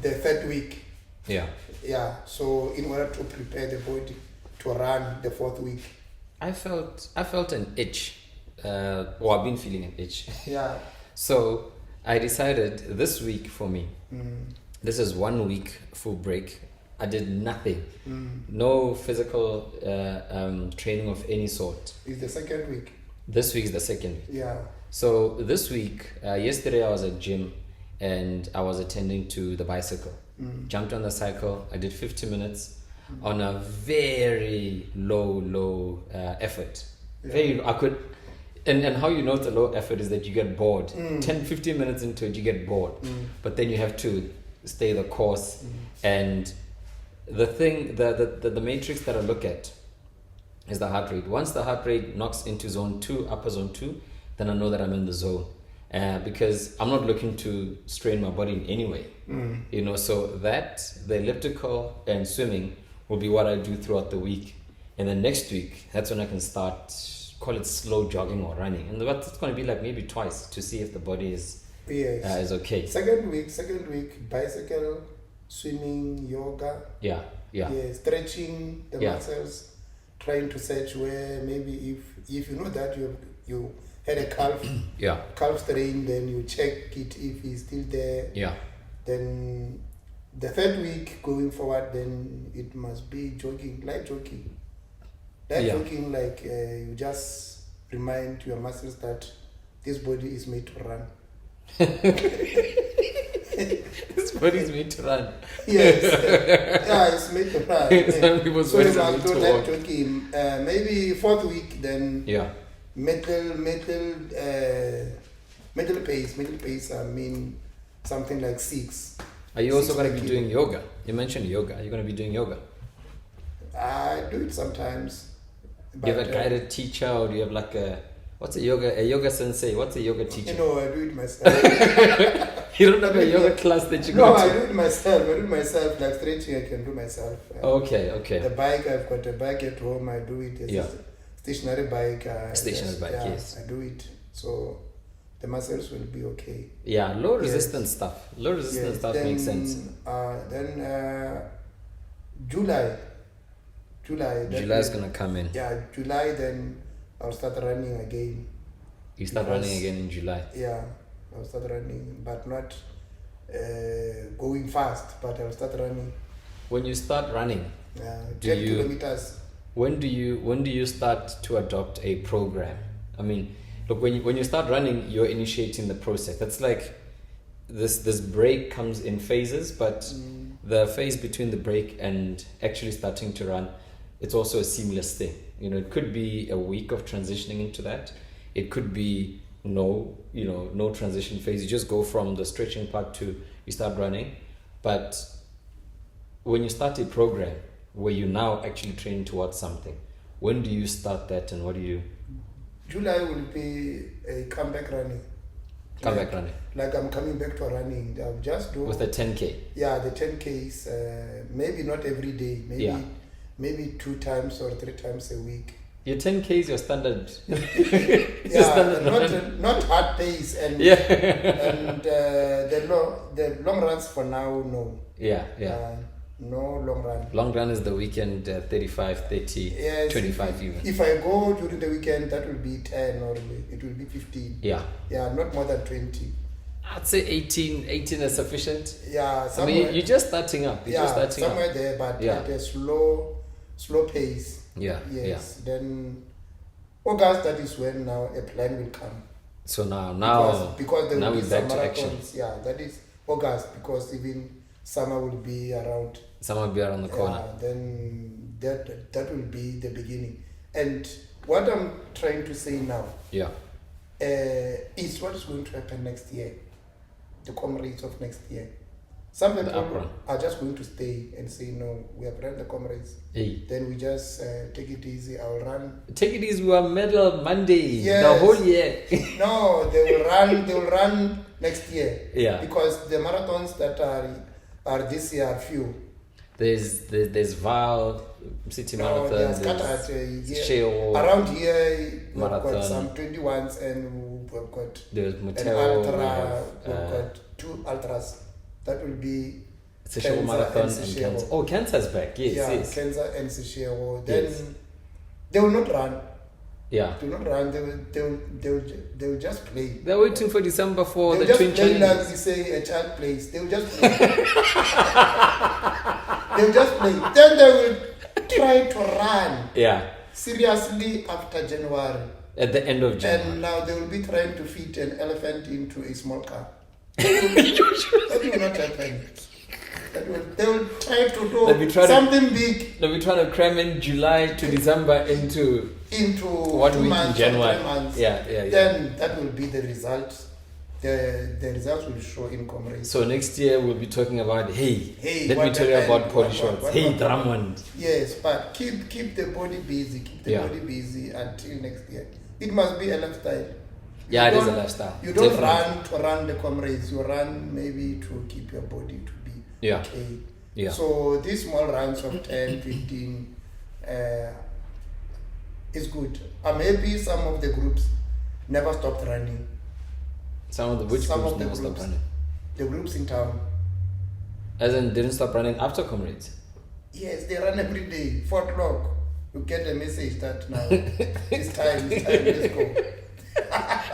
[SPEAKER 2] the third week.
[SPEAKER 1] Yeah.
[SPEAKER 2] Yeah. So in order to prepare the body to run the fourth week.
[SPEAKER 1] I felt an itch. I've been feeling an itch.
[SPEAKER 2] Yeah.
[SPEAKER 1] So I decided this week for me, this is 1 week full break. I did nothing. No physical training of any sort.
[SPEAKER 2] It's the second week.
[SPEAKER 1] This week is the second week.
[SPEAKER 2] Yeah.
[SPEAKER 1] So this week, yesterday I was at gym and I was attending to the bicycle. Jumped on the cycle. I did 50 minutes on a very low effort.
[SPEAKER 2] Yeah.
[SPEAKER 1] I could, and how you know it's a low effort is that you get bored. 10-15 minutes into it, you get bored. But then you have to stay the course. And the thing, the matrix that I look at is the heart rate. Once the heart rate knocks into zone 2, upper zone 2, then I know that I'm in the zone. Because I'm not looking to strain my body in any way. So that, the elliptical and swimming will be what I do throughout the week. And then next week, that's when I can start, call it slow jogging or running. And that's going to be like maybe twice to see if the body is okay.
[SPEAKER 2] Second week, bicycle, swimming, yoga.
[SPEAKER 1] Yeah.
[SPEAKER 2] Stretching the muscles, trying to search where maybe if you know that you had a calf strain, then you check it if it's still there.
[SPEAKER 1] Yeah.
[SPEAKER 2] Then the third week going forward, then it must be jogging, light jogging. Jogging, like you just remind your muscles that this body is made to run.
[SPEAKER 1] This body is made to run.
[SPEAKER 2] Yes. It's made to run.
[SPEAKER 1] Some people's
[SPEAKER 2] So you
[SPEAKER 1] bodies are
[SPEAKER 2] must
[SPEAKER 1] made
[SPEAKER 2] do
[SPEAKER 1] to
[SPEAKER 2] light
[SPEAKER 1] walk.
[SPEAKER 2] jogging. Maybe fourth week, then metal pace. I mean something like 6.
[SPEAKER 1] Are you also going to be
[SPEAKER 2] kilo.
[SPEAKER 1] doing yoga? You mentioned yoga. Are you going to be doing yoga?
[SPEAKER 2] I do it sometimes.
[SPEAKER 1] Do you have a guided teacher, or do you have like a yoga sensei? What's a yoga teacher?
[SPEAKER 2] I do it myself.
[SPEAKER 1] You don't have a yoga class that you go
[SPEAKER 2] No,
[SPEAKER 1] to?
[SPEAKER 2] I do it myself. Like stretching, I can do myself.
[SPEAKER 1] Okay.
[SPEAKER 2] The bike, I've got a bike at home. I do it. It's a stationary bike.
[SPEAKER 1] Yes.
[SPEAKER 2] I do it. So the muscles will be okay.
[SPEAKER 1] Yeah, low resistance stuff. Makes sense.
[SPEAKER 2] Then July.
[SPEAKER 1] July is gonna come in.
[SPEAKER 2] Yeah, July. Then I'll start running again.
[SPEAKER 1] You start running again in July.
[SPEAKER 2] Yeah, I'll start running, but not going fast. But I'll start running.
[SPEAKER 1] When you start running,
[SPEAKER 2] 10 kilometers.
[SPEAKER 1] When do you start to adopt a program? I mean, look, when you start running, you're initiating the process. That's like this break comes in phases, but the phase between the break and actually starting to run, it's also a seamless thing. It could be a week of transitioning into that. It could be no transition phase. You just go from the stretching part to you start running. But when you start a program where you now actually train towards something, when do you start that and what do you?
[SPEAKER 2] July will be a comeback running.
[SPEAKER 1] Comeback running.
[SPEAKER 2] Like I'm coming back to running. I'll just do
[SPEAKER 1] with the 10K.
[SPEAKER 2] Yeah, the 10Ks. Maybe not every day. Maybe 2 times or 3 times a week.
[SPEAKER 1] Your 10K is your standard.
[SPEAKER 2] Not hard pace and and the long runs for now, no. No long run.
[SPEAKER 1] Long run is the weekend 35, 30, 25 even.
[SPEAKER 2] If I go during the weekend, that will be 10 or it will be 15.
[SPEAKER 1] Yeah,
[SPEAKER 2] not more than 20.
[SPEAKER 1] I'd say 18 is sufficient.
[SPEAKER 2] Yeah,
[SPEAKER 1] I mean, you're just starting up.
[SPEAKER 2] Somewhere there, but at a slow pace. Yes. Then August, that is when now a plan will come.
[SPEAKER 1] So now
[SPEAKER 2] because there
[SPEAKER 1] now
[SPEAKER 2] will be
[SPEAKER 1] we're
[SPEAKER 2] some
[SPEAKER 1] back to action.
[SPEAKER 2] marathons. Yeah, that is August, because even summer will be around.
[SPEAKER 1] Summer will be around the corner.
[SPEAKER 2] Then that will be the beginning. And what I'm trying to say now is what is going to happen next year. The comrades of next year. Some
[SPEAKER 1] The
[SPEAKER 2] people
[SPEAKER 1] uprun.
[SPEAKER 2] are just going to stay and say, no, we have run the Comrades.
[SPEAKER 1] Hey.
[SPEAKER 2] Then we just take it easy. I'll run.
[SPEAKER 1] Take it easy, we are medal Monday.
[SPEAKER 2] Yes.
[SPEAKER 1] The whole year.
[SPEAKER 2] No, they will run. They will run next year.
[SPEAKER 1] Yeah.
[SPEAKER 2] Because the marathons that are this year are few.
[SPEAKER 1] There's Val City
[SPEAKER 2] No,
[SPEAKER 1] Marathon.
[SPEAKER 2] they are
[SPEAKER 1] There's
[SPEAKER 2] scattered.
[SPEAKER 1] Sheo.
[SPEAKER 2] Around here, we've
[SPEAKER 1] Marathon.
[SPEAKER 2] got some 21s and we've got
[SPEAKER 1] There's
[SPEAKER 2] an
[SPEAKER 1] Muteo.
[SPEAKER 2] ultra. We've got 2 ultras. That will be
[SPEAKER 1] Seshego
[SPEAKER 2] Kenza
[SPEAKER 1] Marathon
[SPEAKER 2] and
[SPEAKER 1] and
[SPEAKER 2] Seshego.
[SPEAKER 1] Cancer. Oh, Cancer's back. Yes,
[SPEAKER 2] Yeah,
[SPEAKER 1] yes.
[SPEAKER 2] Kenza and Seshego. Then
[SPEAKER 1] Yes.
[SPEAKER 2] they will not run.
[SPEAKER 1] Yeah.
[SPEAKER 2] They will not run. They will just play.
[SPEAKER 1] They're waiting for December for
[SPEAKER 2] They'll
[SPEAKER 1] the
[SPEAKER 2] just
[SPEAKER 1] twin
[SPEAKER 2] play like
[SPEAKER 1] challenges.
[SPEAKER 2] we say a child plays. They will just play. They'll just play. Then they will try to run
[SPEAKER 1] Yeah.
[SPEAKER 2] seriously after January.
[SPEAKER 1] At the end of January.
[SPEAKER 2] And now they will be trying to fit an elephant into a small car. That will not happen. They will try to
[SPEAKER 1] They'll be
[SPEAKER 2] do
[SPEAKER 1] trying to-
[SPEAKER 2] something big
[SPEAKER 1] They'll be trying to cram in July to December into
[SPEAKER 2] into
[SPEAKER 1] 1 week in
[SPEAKER 2] 2 months or
[SPEAKER 1] January.
[SPEAKER 2] 3 months.
[SPEAKER 1] Yeah.
[SPEAKER 2] Then that will be the result. The results will show in Comrades.
[SPEAKER 1] So next year we'll be talking about,
[SPEAKER 2] Hey,
[SPEAKER 1] let me
[SPEAKER 2] what
[SPEAKER 1] tell you
[SPEAKER 2] happened?
[SPEAKER 1] about Poly
[SPEAKER 2] What-
[SPEAKER 1] Shorts.
[SPEAKER 2] what-
[SPEAKER 1] Hey,
[SPEAKER 2] what-
[SPEAKER 1] Drummond.
[SPEAKER 2] Yes, but keep the body busy. Keep the
[SPEAKER 1] Yeah.
[SPEAKER 2] body busy until next year. It must be a lifestyle.
[SPEAKER 1] Yeah,
[SPEAKER 2] You
[SPEAKER 1] it is a
[SPEAKER 2] don't-
[SPEAKER 1] lifestyle.
[SPEAKER 2] You don't
[SPEAKER 1] Definitely.
[SPEAKER 2] run to run the Comrades. You run maybe to keep your body to be
[SPEAKER 1] Yeah.
[SPEAKER 2] okay.
[SPEAKER 1] Yeah.
[SPEAKER 2] So these small runs of 10, 15 is good. I'm happy some of the groups never stopped running.
[SPEAKER 1] Some of the which
[SPEAKER 2] Some
[SPEAKER 1] groups
[SPEAKER 2] of the
[SPEAKER 1] never stopped
[SPEAKER 2] groups.
[SPEAKER 1] running.
[SPEAKER 2] The groups in town.
[SPEAKER 1] As in didn't stop running after Comrades.
[SPEAKER 2] Yes, they run every day, 4 o'clock. You get a message that now it's time, let's go.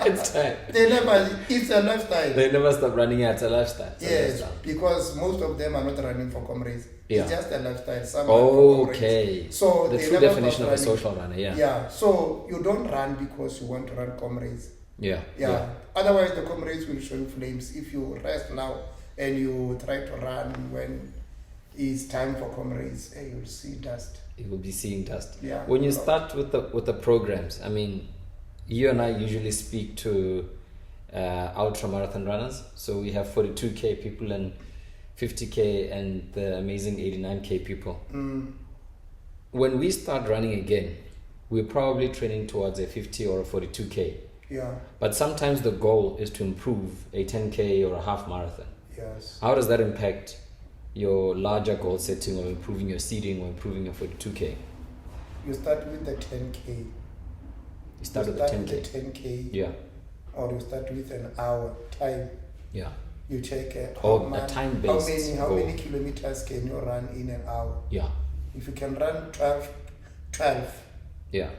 [SPEAKER 1] It's time.
[SPEAKER 2] It's a lifestyle.
[SPEAKER 1] They never stop running. Yeah, it's a lifestyle. It's a
[SPEAKER 2] Yes,
[SPEAKER 1] lifestyle.
[SPEAKER 2] because most of them are not running for Comrades.
[SPEAKER 1] Yeah.
[SPEAKER 2] It's just a lifestyle. Some run for Comrades.
[SPEAKER 1] Okay.
[SPEAKER 2] So
[SPEAKER 1] The
[SPEAKER 2] they
[SPEAKER 1] true
[SPEAKER 2] never
[SPEAKER 1] definition
[SPEAKER 2] stop
[SPEAKER 1] of a
[SPEAKER 2] running.
[SPEAKER 1] social runner, yeah.
[SPEAKER 2] Yeah. So you don't run because you want to run Comrades.
[SPEAKER 1] Yeah.
[SPEAKER 2] Yeah. Otherwise, the Comrades will show you flames. If you rest now and you try to run when it's time for Comrades, you'll see dust.
[SPEAKER 1] You will be seeing dust.
[SPEAKER 2] Yeah.
[SPEAKER 1] When you start with the programs, I mean, you and I usually speak to ultra marathon runners. So we have 42k people and 50k and the amazing 89k people.
[SPEAKER 2] Mm.
[SPEAKER 1] When we start running again, we're probably training towards a 50 or a 42k.
[SPEAKER 2] Yeah.
[SPEAKER 1] But sometimes the goal is to improve a 10k or a half marathon.
[SPEAKER 2] Yes.
[SPEAKER 1] How does that impact your larger goal setting or improving your seeding or improving your 42k?
[SPEAKER 2] You start with the 10K.
[SPEAKER 1] You start with the 10k. Yeah.
[SPEAKER 2] Or you start with an hour time.
[SPEAKER 1] Yeah.
[SPEAKER 2] You check
[SPEAKER 1] Or a time-based
[SPEAKER 2] how
[SPEAKER 1] goal.
[SPEAKER 2] many kilometers can you run in an hour?
[SPEAKER 1] Yeah.
[SPEAKER 2] If you can run 12
[SPEAKER 1] Yeah.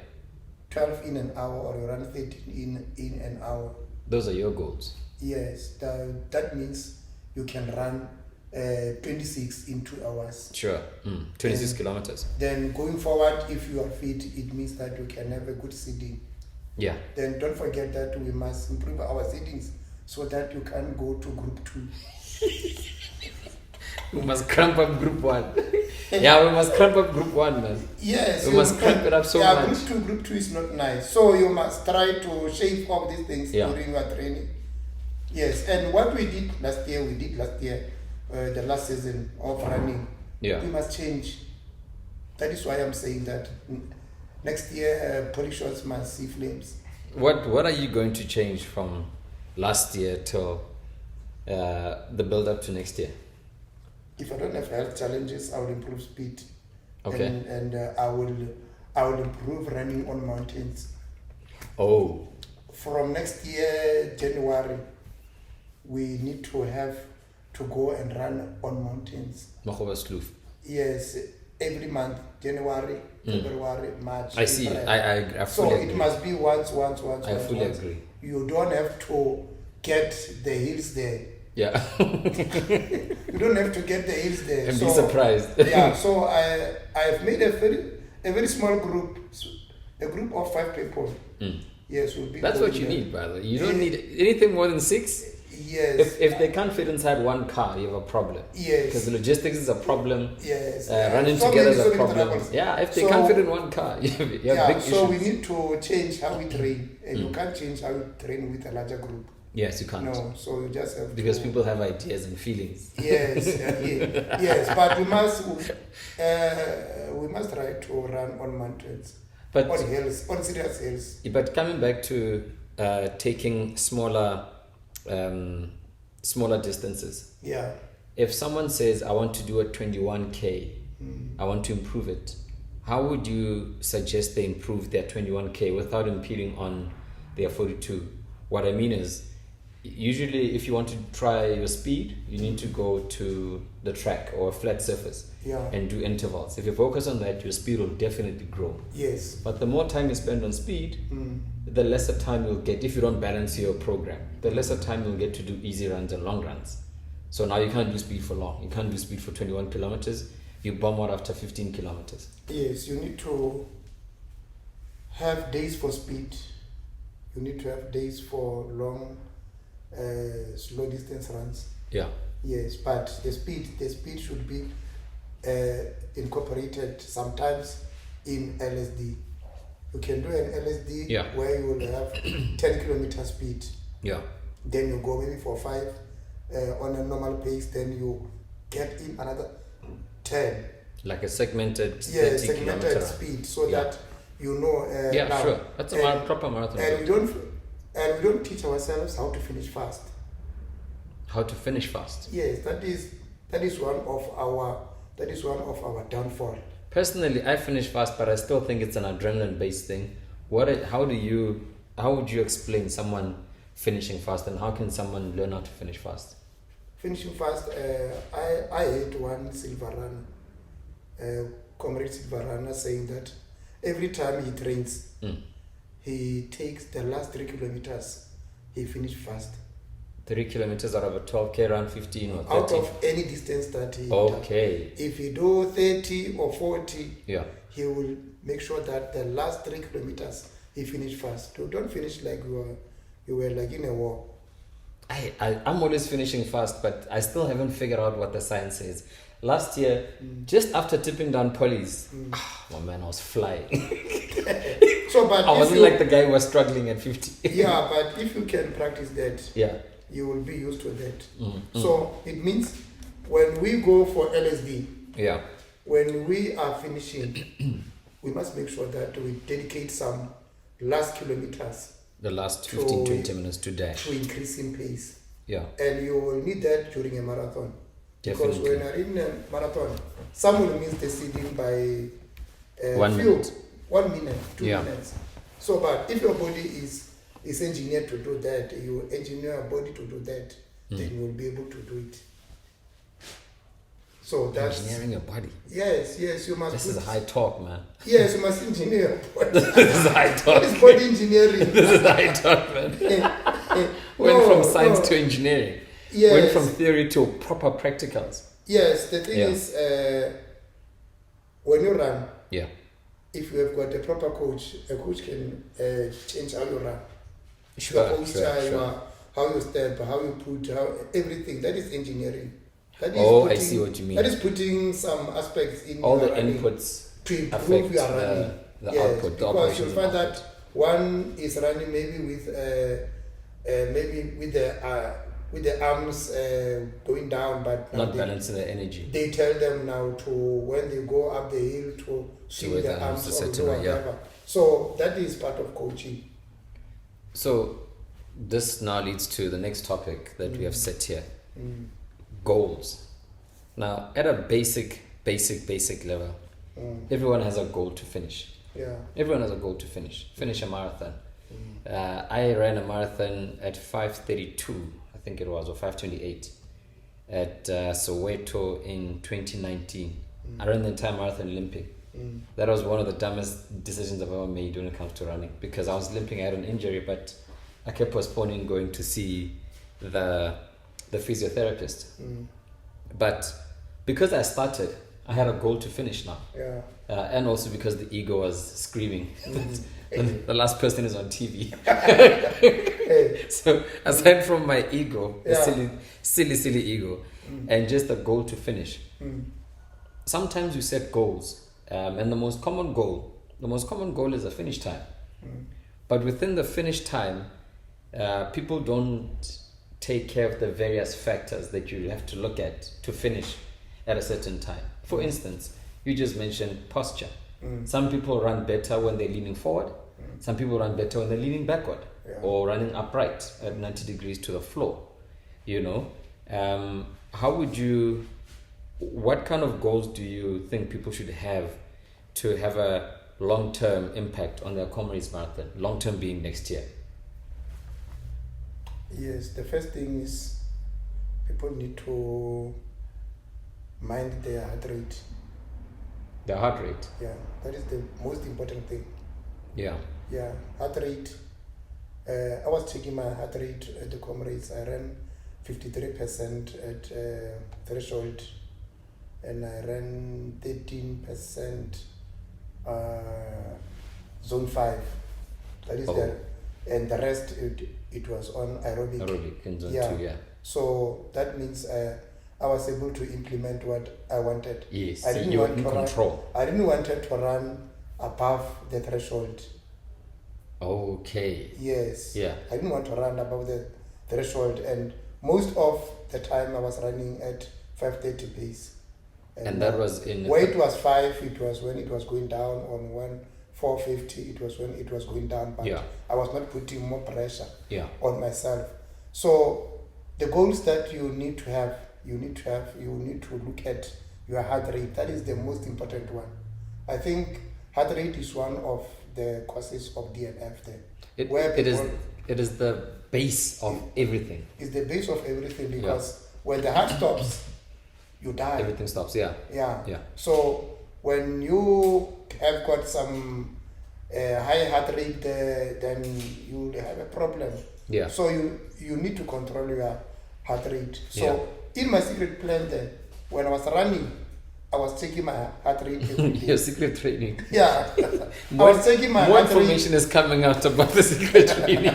[SPEAKER 2] in an hour, or you run 13 in an hour,
[SPEAKER 1] Those are your goals.
[SPEAKER 2] yes, that means you can run 26 in 2 hours.
[SPEAKER 1] Sure. 26
[SPEAKER 2] And-
[SPEAKER 1] kilometers.
[SPEAKER 2] Then going forward, if you are fit, it means that you can have a good seeding.
[SPEAKER 1] Yeah.
[SPEAKER 2] Then don't forget that we must improve our seedings so that you can go to group 2.
[SPEAKER 1] We must cramp up group 1. Yeah, we must cramp up group 1, man.
[SPEAKER 2] Yes,
[SPEAKER 1] We
[SPEAKER 2] you
[SPEAKER 1] must cramp it up so
[SPEAKER 2] yeah,
[SPEAKER 1] much.
[SPEAKER 2] Group two is not nice. So you must try to shave off these things
[SPEAKER 1] Yeah.
[SPEAKER 2] during your training. Yes, and what we did last year, the last season of running.
[SPEAKER 1] Yeah.
[SPEAKER 2] We must change. That is why I'm saying that next year, Polish shorts must see flames.
[SPEAKER 1] What are you going to change from last year till the build up to next year?
[SPEAKER 2] If I don't have health challenges, I will improve speed.
[SPEAKER 1] Okay.
[SPEAKER 2] And I will improve running on mountains.
[SPEAKER 1] Oh.
[SPEAKER 2] From next year, January, we need to have to go and run on mountains.
[SPEAKER 1] Mahoba Sloof.
[SPEAKER 2] Yes, every month, January, February, March.
[SPEAKER 1] I see.
[SPEAKER 2] April.
[SPEAKER 1] I
[SPEAKER 2] So
[SPEAKER 1] fully
[SPEAKER 2] it
[SPEAKER 1] agree.
[SPEAKER 2] must be once.
[SPEAKER 1] I fully agree.
[SPEAKER 2] You don't have to get the hills there.
[SPEAKER 1] Yeah.
[SPEAKER 2] You don't have to get the hills there.
[SPEAKER 1] And be surprised.
[SPEAKER 2] Yeah. So I've made a very small group, a group of 5 people. Yes, will be.
[SPEAKER 1] That's what you need, by the way. You don't need anything more than 6.
[SPEAKER 2] Yes.
[SPEAKER 1] If they can't fit inside one car, you have a problem.
[SPEAKER 2] Yes.
[SPEAKER 1] Because the logistics is a problem.
[SPEAKER 2] Yes.
[SPEAKER 1] Running
[SPEAKER 2] So
[SPEAKER 1] together
[SPEAKER 2] many-
[SPEAKER 1] is
[SPEAKER 2] so
[SPEAKER 1] a
[SPEAKER 2] many
[SPEAKER 1] problem.
[SPEAKER 2] troubles.
[SPEAKER 1] Yeah, if they
[SPEAKER 2] So-
[SPEAKER 1] can't fit in one car, you have big
[SPEAKER 2] So we
[SPEAKER 1] issues.
[SPEAKER 2] need to change how we train, and you can't change how you train with a larger group.
[SPEAKER 1] Yes, you can't.
[SPEAKER 2] No, so you just have
[SPEAKER 1] Because
[SPEAKER 2] to,
[SPEAKER 1] people have ideas and feelings.
[SPEAKER 2] Yes, yes, but we must try to run on mountains,
[SPEAKER 1] But
[SPEAKER 2] on hills, on serious hills.
[SPEAKER 1] But coming back to taking smaller distances.
[SPEAKER 2] Yeah.
[SPEAKER 1] If someone says, I want to do a 21K, I want to improve it, how would you suggest they improve their 21K without impeding on their 42? What I mean is, usually if you want to try your speed, you need to go to the track or a flat surface and do intervals. If you focus on that, your speed will definitely grow.
[SPEAKER 2] Yes.
[SPEAKER 1] But the more time you spend on speed, the lesser time you'll get, if you don't balance your program, the lesser time you'll get to do easy runs and long runs. So now you can't do speed for long. You can't do speed for 21 kilometers. You bomb out after 15 kilometers.
[SPEAKER 2] Yes, you need to have days for speed. You need to have days for long, slow distance runs.
[SPEAKER 1] Yeah.
[SPEAKER 2] Yes, but the speed should be incorporated sometimes in LSD. You can do an LSD where you will have 10 kilometer speed.
[SPEAKER 1] Yeah.
[SPEAKER 2] Then you go maybe for 5 on a normal pace. Then you get in another 10.
[SPEAKER 1] Like a segmented 30 kilometer
[SPEAKER 2] speed, so that you know. Now,
[SPEAKER 1] sure. That's a proper marathon.
[SPEAKER 2] And we don't teach ourselves how to finish fast.
[SPEAKER 1] How to finish fast?
[SPEAKER 2] Yes, that is one of our downfall.
[SPEAKER 1] Personally, I finish fast, but I still think it's an adrenaline-based thing. How would you explain someone finishing fast, and how can someone learn how to finish fast?
[SPEAKER 2] Finishing fast, I heard one silver runner, Comrade Silver Runner, saying that every time he trains, he takes the last 3 kilometers, he finishes fast.
[SPEAKER 1] 3 kilometers out of a 12K run, 15 or 30?
[SPEAKER 2] Out of any distance that he does. If he do 30 or 40, he will make sure that the last 3 kilometers he finish fast. So don't finish like you were like in a war.
[SPEAKER 1] I'm always finishing fast, but I still haven't figured out what the science is. Last year, just after tipping down Polly's, my man, I was flying.
[SPEAKER 2] But
[SPEAKER 1] I wasn't like the guy who was struggling at 50.
[SPEAKER 2] Yeah, but if you can practice that, you will be used to that. So it means when we go for LSD, when we are finishing, we must make sure that we dedicate some last kilometers.
[SPEAKER 1] The last 15, 20 minutes to dash.
[SPEAKER 2] To increase in pace.
[SPEAKER 1] Yeah.
[SPEAKER 2] And you will need that during a marathon.
[SPEAKER 1] Definitely.
[SPEAKER 2] Because when you're in a marathon, some will miss the seeding by
[SPEAKER 1] 1 minute.
[SPEAKER 2] 1 minute, 2 minutes. So, but if your body is engineered to do that, you engineer your body to do that, then you will be able to do it. So that's
[SPEAKER 1] engineering your body.
[SPEAKER 2] Yes, you must.
[SPEAKER 1] This is high talk, man.
[SPEAKER 2] Yes, you must engineer your body.
[SPEAKER 1] This is high talk.
[SPEAKER 2] It's body engineering.
[SPEAKER 1] This is high talk, man. Went from science to engineering.
[SPEAKER 2] Yes.
[SPEAKER 1] Went from theory to proper practicals.
[SPEAKER 2] Yes, the thing is, when you run, if you have got a proper coach, a coach can change how you run. Your posture, how you step, how you put, everything. That is engineering. That is
[SPEAKER 1] I see what you mean.
[SPEAKER 2] That is putting some aspects in
[SPEAKER 1] all the
[SPEAKER 2] running
[SPEAKER 1] inputs
[SPEAKER 2] to improve your running.
[SPEAKER 1] The output, the
[SPEAKER 2] because you find that one is running maybe with the arms going down, but
[SPEAKER 1] not balancing the energy.
[SPEAKER 2] They tell them now to, when they go up the hill, to swing the arms or do whatever. So that is part of coaching.
[SPEAKER 1] So this now leads to the next topic that we have set here. Goals. Now, at a basic level, everyone has a goal to finish. Everyone has a goal to finish a marathon. I ran a marathon at 5:32, I think it was, or 5:28 at Soweto in 2019. I ran the entire marathon limping. That was one of the dumbest decisions I've ever made when it comes to running, because I was limping. I had an injury, but I kept postponing going to see the physiotherapist. But because I started, I had a goal to finish now. And also because the ego was screaming that the last person is on TV. So aside from my ego, the silly ego, and just a goal to finish, sometimes you set goals, and the most common goal is a finish time. But within the finish time, people don't take care of the various factors that you have to look at to finish at a certain time. For instance, you just mentioned posture. Some people run better when they're leaning forward. Some people run better when they're leaning backward or running upright at 90 degrees to the floor. What kind of goals do you think people should have to have a long-term impact on their Comrades Marathon? Long-term being next year.
[SPEAKER 2] Yes, the first thing is people need to mind their heart rate.
[SPEAKER 1] The heart rate?
[SPEAKER 2] Yeah, that is the most important thing.
[SPEAKER 1] Yeah.
[SPEAKER 2] Yeah, heart rate. I was checking my heart rate at the Comrades. I ran 53% at threshold, and I ran 13% zone 5. That is and the rest it was on aerobic.
[SPEAKER 1] Aerobic in zone 2, yeah.
[SPEAKER 2] So that means I was able to implement what I wanted.
[SPEAKER 1] Yes,
[SPEAKER 2] I didn't
[SPEAKER 1] you were
[SPEAKER 2] want
[SPEAKER 1] in
[SPEAKER 2] to
[SPEAKER 1] control.
[SPEAKER 2] I didn't want to run above the threshold.
[SPEAKER 1] Okay.
[SPEAKER 2] Yes.
[SPEAKER 1] Yeah.
[SPEAKER 2] I didn't want to run above the threshold, and most of the time I was running at 5:30 pace.
[SPEAKER 1] And that was in...
[SPEAKER 2] Where it was 5, it was when it was going down. On 4:50, it was when it was going down. But I was not putting more pressure on myself. So the goals that you need to look at your heart rate. That is the most important one. I think heart rate is one of the causes of DNF there.
[SPEAKER 1] It is the base of everything.
[SPEAKER 2] It's the base of everything, because when the heart stops, you die.
[SPEAKER 1] Everything stops, yeah.
[SPEAKER 2] So when you have got some high heart rate, then you have a problem.
[SPEAKER 1] Yeah.
[SPEAKER 2] So you need to control your heart rate. So in my secret plan then, when I was running, I was taking my heart rate every day.
[SPEAKER 1] Your secret training.
[SPEAKER 2] Yeah. I was taking my
[SPEAKER 1] more
[SPEAKER 2] heart rate.
[SPEAKER 1] information is coming out about the secret training.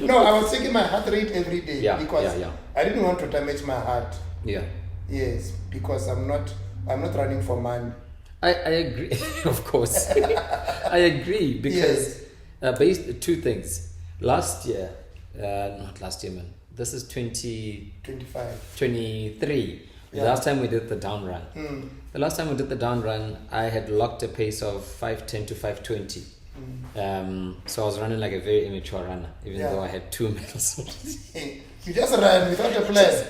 [SPEAKER 2] No, I was taking my heart rate every day because
[SPEAKER 1] yeah.
[SPEAKER 2] I didn't want to damage my heart.
[SPEAKER 1] Yeah.
[SPEAKER 2] Yes, because I'm not running for money.
[SPEAKER 1] I agree, of course. I agree because based two things. Last year, not last year, man. This is 2023. The last time we did the Downrun. The last time we did the Downrun, I had locked a pace of 5:10 to 5:20. So I was running like a very immature runner, even though I had 2 medals.
[SPEAKER 2] You just ran without a plan.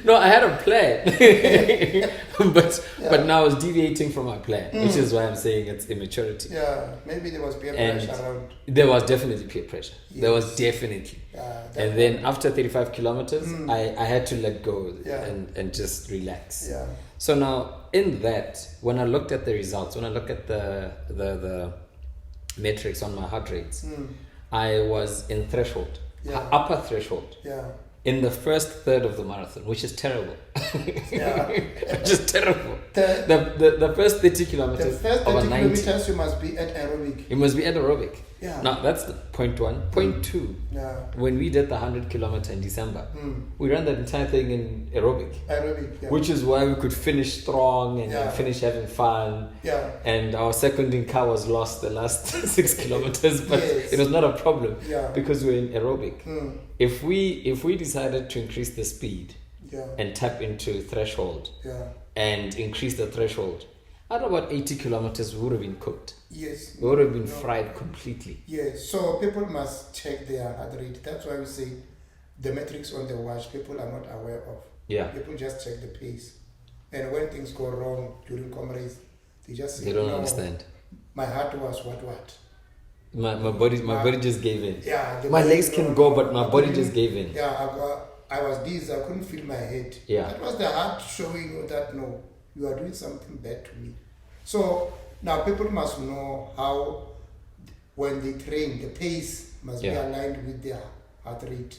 [SPEAKER 1] I had a plan, but now I was deviating from my plan, which is why I'm saying it's immaturity.
[SPEAKER 2] Yeah, maybe there was peer pressure around.
[SPEAKER 1] There was definitely peer pressure. Yes. There was definitely. And then after 35 kilometers, I had to let go and just relax.
[SPEAKER 2] Yeah.
[SPEAKER 1] So now in that, when I looked at the results, when I look at the metrics on my heart rates, I was in threshold, upper threshold, in the first third of the marathon, which is terrible. Which is terrible. The first 30 kilometers.
[SPEAKER 2] The first 30 kilometers, you must be at aerobic.
[SPEAKER 1] You must be at aerobic.
[SPEAKER 2] Yeah.
[SPEAKER 1] Now that's the point 1. Point 2. When we did the 100 kilometer in December, we ran that entire thing in aerobic. Which is why we could finish strong and finish having fun. And our seconding car was lost the last 6 kilometers, but it was not a problem because we were in aerobic. If we decided to increase the speed and tap into threshold and increase the threshold, at about 80 kilometers we would have been cooked.
[SPEAKER 2] Yes.
[SPEAKER 1] We would have been fried completely.
[SPEAKER 2] Yes. So people must check their heart rate. That's why we say the metrics on the watch people are not aware of.
[SPEAKER 1] Yeah.
[SPEAKER 2] People just check the pace. And when things go wrong during Comrades, they just say,
[SPEAKER 1] they don't understand.
[SPEAKER 2] My heart was what?
[SPEAKER 1] My body just gave in.
[SPEAKER 2] Yeah.
[SPEAKER 1] My legs can go, but my body just gave in.
[SPEAKER 2] Yeah, I was dizzy. I couldn't feel my head.
[SPEAKER 1] Yeah.
[SPEAKER 2] That was the heart showing you that no, you are doing something bad to me. So now people must know how, when they train, the pace must be aligned with their heart rate,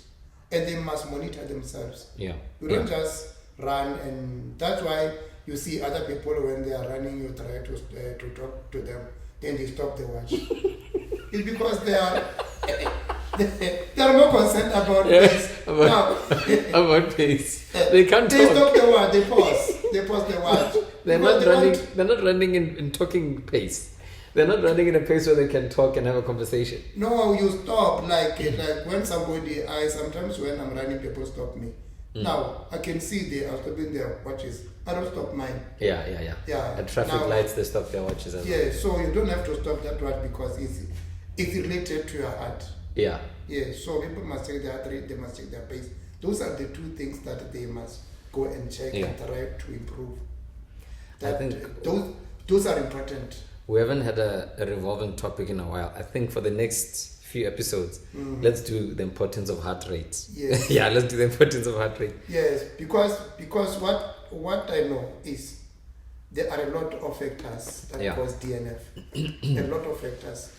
[SPEAKER 2] and they must monitor themselves.
[SPEAKER 1] Yeah.
[SPEAKER 2] You don't just run, and that's why you see other people when they are running, you try to talk to them, then they stop the watch. It's because they are more concerned about pace.
[SPEAKER 1] About pace. They can't
[SPEAKER 2] They
[SPEAKER 1] talk.
[SPEAKER 2] stop the watch. They pause the watch.
[SPEAKER 1] They're not running in talking pace. They're not running in a place where they can talk and have a conversation.
[SPEAKER 2] No, you stop. Like when sometimes when I'm running, people stop me. Now, I can see they are stopping their watches. I don't stop mine.
[SPEAKER 1] Yeah. At traffic lights, they stop their watches as well.
[SPEAKER 2] Yeah, so you don't have to stop that watch because it's related to your heart.
[SPEAKER 1] Yeah.
[SPEAKER 2] Yeah, so people must check their heart rate, they must check their pace. Those are the two things that they must go and check and try to improve.
[SPEAKER 1] I think
[SPEAKER 2] those are important.
[SPEAKER 1] We haven't had a revolving topic in a while. I think for the next few episodes, let's do the importance of heart rate.
[SPEAKER 2] Yes.
[SPEAKER 1] Yeah, let's do the importance of heart rate.
[SPEAKER 2] Yes, because what I know is there are a lot of factors that cause DNF. A lot of factors.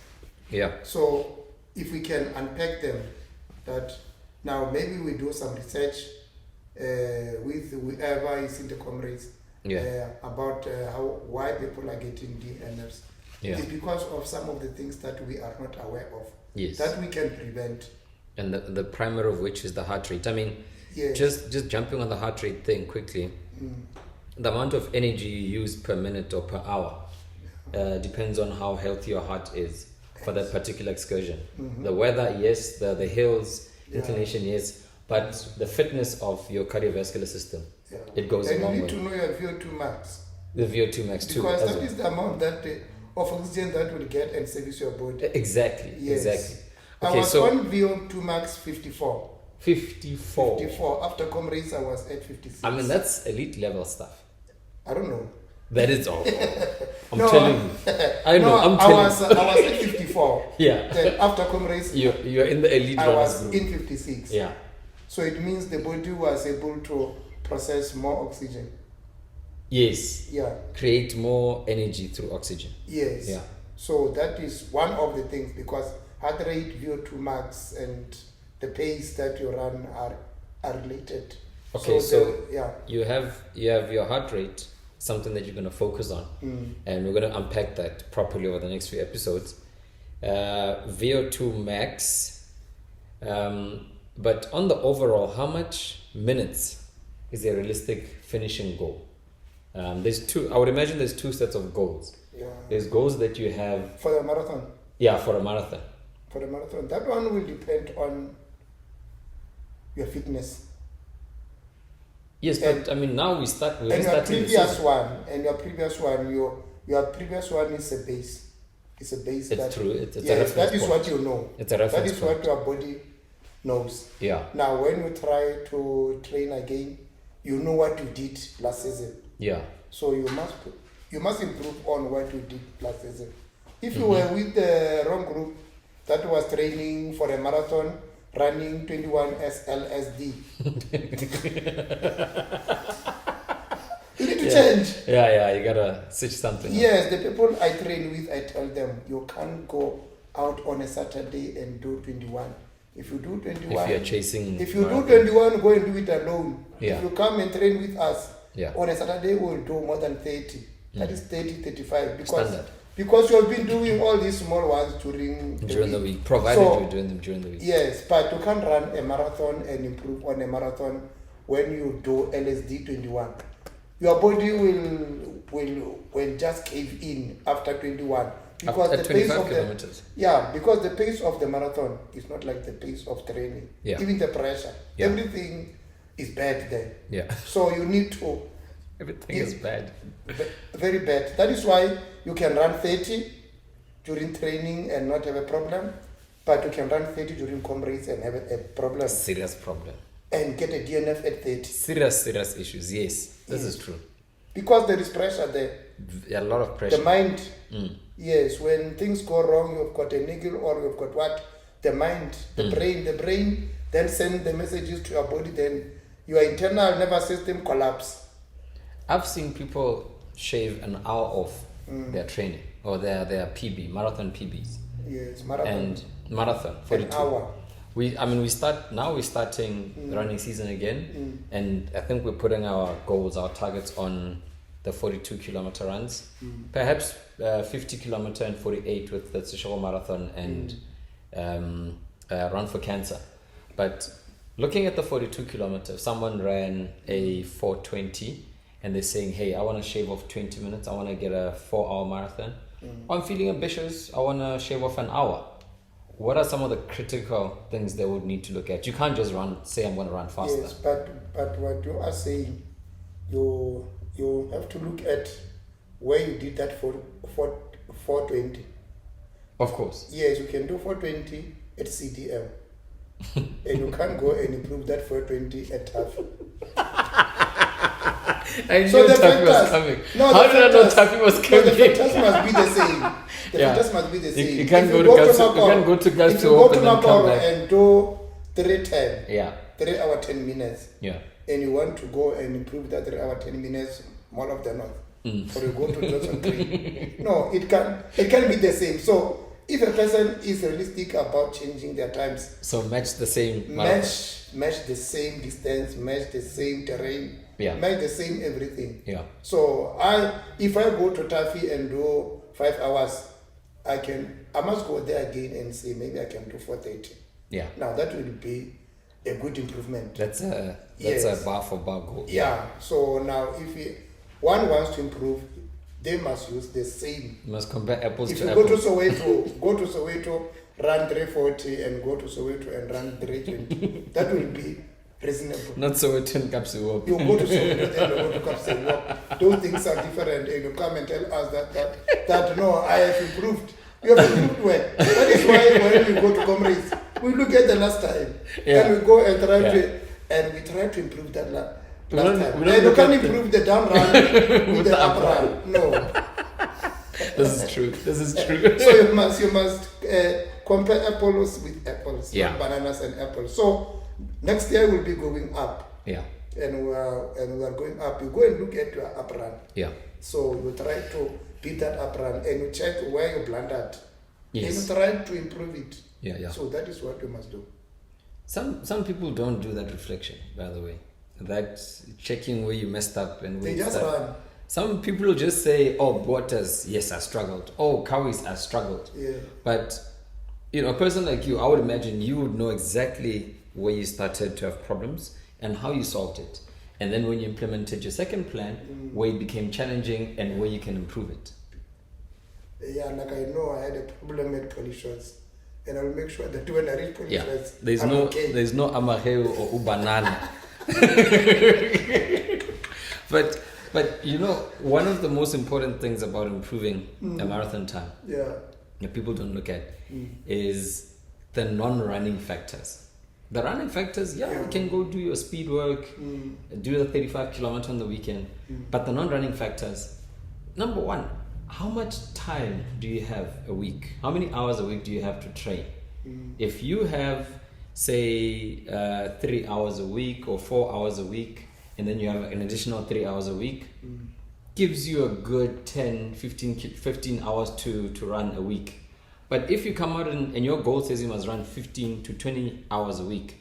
[SPEAKER 1] Yeah.
[SPEAKER 2] So if we can unpack them, that now maybe we do some research with whoever is in the comrades about why people are getting DNFs. It's because of some of the things that we are not aware of.
[SPEAKER 1] Yes.
[SPEAKER 2] That we can prevent.
[SPEAKER 1] And the primer of which is the heart rate. I mean, just jumping on the heart rate thing quickly, the amount of energy you use per minute or per hour depends on how healthy your heart is for that particular excursion. The weather, yes, the hills, inclination, yes, but the fitness of your cardiovascular system, it goes a long way.
[SPEAKER 2] And you need to know your VO2 max.
[SPEAKER 1] The VO2 max too.
[SPEAKER 2] Because that is the amount that of oxygen that will get and service your body.
[SPEAKER 1] Exactly. Okay,
[SPEAKER 2] I was on VO2 max 54.
[SPEAKER 1] 54.
[SPEAKER 2] After comrades, I was at 56.
[SPEAKER 1] I mean, that's elite level stuff.
[SPEAKER 2] I don't know.
[SPEAKER 1] That is all. I'm telling you. I know.
[SPEAKER 2] I was at 54.
[SPEAKER 1] Yeah.
[SPEAKER 2] Then after comrades,
[SPEAKER 1] you're in the elite runners group.
[SPEAKER 2] I was in 56.
[SPEAKER 1] Yeah.
[SPEAKER 2] So it means the body was able to process more oxygen.
[SPEAKER 1] Yes.
[SPEAKER 2] Yeah.
[SPEAKER 1] Create more energy through oxygen.
[SPEAKER 2] Yes.
[SPEAKER 1] Yeah.
[SPEAKER 2] So that is one of the things, because heart rate, VO2 max, and the pace that you run are related.
[SPEAKER 1] Okay, so you have your heart rate, something that you're going to focus on, and we're going to unpack that properly over the next few episodes. VO2 max, but on the overall, how much minutes is a realistic finishing goal? There's two. I would imagine there's two sets of goals.
[SPEAKER 2] Yeah.
[SPEAKER 1] There's goals that you have
[SPEAKER 2] for the marathon.
[SPEAKER 1] Yeah, for a marathon.
[SPEAKER 2] For the marathon, that one will depend on your fitness.
[SPEAKER 1] Yes, but I mean, now we start with
[SPEAKER 2] your previous one, your previous one is a base. It's a base.
[SPEAKER 1] It's true. It's a
[SPEAKER 2] yes, that is
[SPEAKER 1] point.
[SPEAKER 2] what you know.
[SPEAKER 1] It's a reference.
[SPEAKER 2] That is what your body knows.
[SPEAKER 1] Yeah.
[SPEAKER 2] Now, when you try to train again, you know what you did last season.
[SPEAKER 1] Yeah.
[SPEAKER 2] So you must improve on what you did last season. If you were with the wrong group that was training for a marathon, running 21 SLSD, you need to change.
[SPEAKER 1] Yeah, you gotta switch something.
[SPEAKER 2] Yes, the people I train with, I tell them, you can't go out on a Saturday and do 21. If you do 21,
[SPEAKER 1] if you're chasing,
[SPEAKER 2] if you do 21, go and do it alone.
[SPEAKER 1] Yeah.
[SPEAKER 2] If you come and train with us,
[SPEAKER 1] yeah,
[SPEAKER 2] on a Saturday we'll do more than 30. That is 30, 35.
[SPEAKER 1] Standard.
[SPEAKER 2] Because you have been doing all these small ones during
[SPEAKER 1] the week, provided you're doing them during the week.
[SPEAKER 2] Yes, but you can't run a marathon and improve on a marathon when you do LSD 21. Your body will just cave in after 21. Because
[SPEAKER 1] at
[SPEAKER 2] the pace of
[SPEAKER 1] kilometers.
[SPEAKER 2] Because the pace of the marathon is not like the pace of training.
[SPEAKER 1] Yeah.
[SPEAKER 2] Even the pressure. Yeah. Everything is bad there.
[SPEAKER 1] Yeah.
[SPEAKER 2] So you need to...
[SPEAKER 1] Everything is bad.
[SPEAKER 2] Very bad. That is why you can run 30 during training and not have a problem, but you can run 30 during comrades and have a problem.
[SPEAKER 1] Serious problem.
[SPEAKER 2] And get a DNF at 30.
[SPEAKER 1] Serious issues, yes. This is true.
[SPEAKER 2] Because there is pressure there.
[SPEAKER 1] A lot of pressure.
[SPEAKER 2] The mind, yes, when things go wrong, you've got a niggle or you've got what? The mind, the brain then send the messages to your body, then your internal nervous system collapse.
[SPEAKER 1] I've seen people shave an hour off their training or their PB, marathon PBs.
[SPEAKER 2] Yes, marathon.
[SPEAKER 1] And marathon, 42.
[SPEAKER 2] An hour.
[SPEAKER 1] We're starting running season again, and I think we're putting our goals, our targets on the 42 kilometer runs, perhaps 50 kilometer and 48 with the Seshego Marathon and Run for Cancer. But looking at the 42 kilometer, if someone ran a 420 and they're saying, hey, I want to shave off 20 minutes, I want to get a 4-hour marathon, I'm feeling ambitious. I want to shave off an hour. What are some of the critical things they would need to look at? You can't just say I'm going to run faster.
[SPEAKER 2] Yes, but what you are saying, you have to look at where you did that for 420.
[SPEAKER 1] Of course.
[SPEAKER 2] Yes, you can do 420 at CDM. And you can't go and improve that 420 at Taffy.
[SPEAKER 1] I knew Taffy was coming. How did I know Taffy was coming?
[SPEAKER 2] No, the factors must be the same. The factors must be the same.
[SPEAKER 1] You can't go to Gas
[SPEAKER 2] if you go to Makoro and do 310,
[SPEAKER 1] yeah,
[SPEAKER 2] 3 hour 10 minutes,
[SPEAKER 1] yeah,
[SPEAKER 2] and you want to go and improve that 3 hour 10 minutes, Mall of the North, or you go to Johnson 3. No, it can be the same. So if a person is realistic about changing their times,
[SPEAKER 1] so match the same
[SPEAKER 2] match the same distance, match the same terrain, match the same everything.
[SPEAKER 1] Yeah.
[SPEAKER 2] So if I go to Taffy and do 5 hours, I must go there again and say maybe I can do 430.
[SPEAKER 1] Yeah.
[SPEAKER 2] Now that will be a good improvement.
[SPEAKER 1] That's a bar for bar goal.
[SPEAKER 2] Yeah. So now if one wants to improve, they must use the same.
[SPEAKER 1] You must compare apples
[SPEAKER 2] if
[SPEAKER 1] to
[SPEAKER 2] you
[SPEAKER 1] apples.
[SPEAKER 2] Go to Soweto, run 340 and go to Soweto and run 320. That will be reasonable.
[SPEAKER 1] Not Soweto and Kapsuwop.
[SPEAKER 2] You go to Soweto and you go to Kapsuwop. Those things are different, and you come and tell us that no, I have improved. You have improved well. That is why when we go to Comrades, we look at the last time and we go and try to improve that last time. You can't improve the down run with the up run. No.
[SPEAKER 1] This is true.
[SPEAKER 2] So you must compare apples with apples, not bananas and apples. So next year we'll be going up.
[SPEAKER 1] Yeah.
[SPEAKER 2] And we are going up. You go and look at your up run.
[SPEAKER 1] Yeah.
[SPEAKER 2] So you try to beat that up run and you check where you blundered.
[SPEAKER 1] Yes.
[SPEAKER 2] And you try to improve it.
[SPEAKER 1] Yeah.
[SPEAKER 2] So that is what you must do.
[SPEAKER 1] Some people don't do that reflection, by the way. That checking where you messed up and where
[SPEAKER 2] They
[SPEAKER 1] you
[SPEAKER 2] just
[SPEAKER 1] started.
[SPEAKER 2] run.
[SPEAKER 1] Some people will just say, oh, Waters, yes, I struggled. Oh, Kawis, I struggled.
[SPEAKER 2] Yeah.
[SPEAKER 1] But, a person like you, I would imagine you would know exactly where you started to have problems and how you solved it. And then when you implemented your second plan, where it became challenging and where you can improve it.
[SPEAKER 2] Yeah, like I know I had a problem at Polishos. And I will make sure that when I reach Polishos,
[SPEAKER 1] there's no Amaheu or Ubanana. But one of the most important things about improving a marathon time that people don't look at is the non-running factors. The running factors, you can go do your speed work, do the 35 kilometer on the weekend. But the non-running factors, number one, how much time do you have a week? How many hours a week do you have to train? If you have, say, 3 hours a week or 4 hours a week, and then you have an additional 3 hours a week, gives you a good 10, 15 hours to run a week. But if you come out and your goal says you must run 15 to 20 hours a week,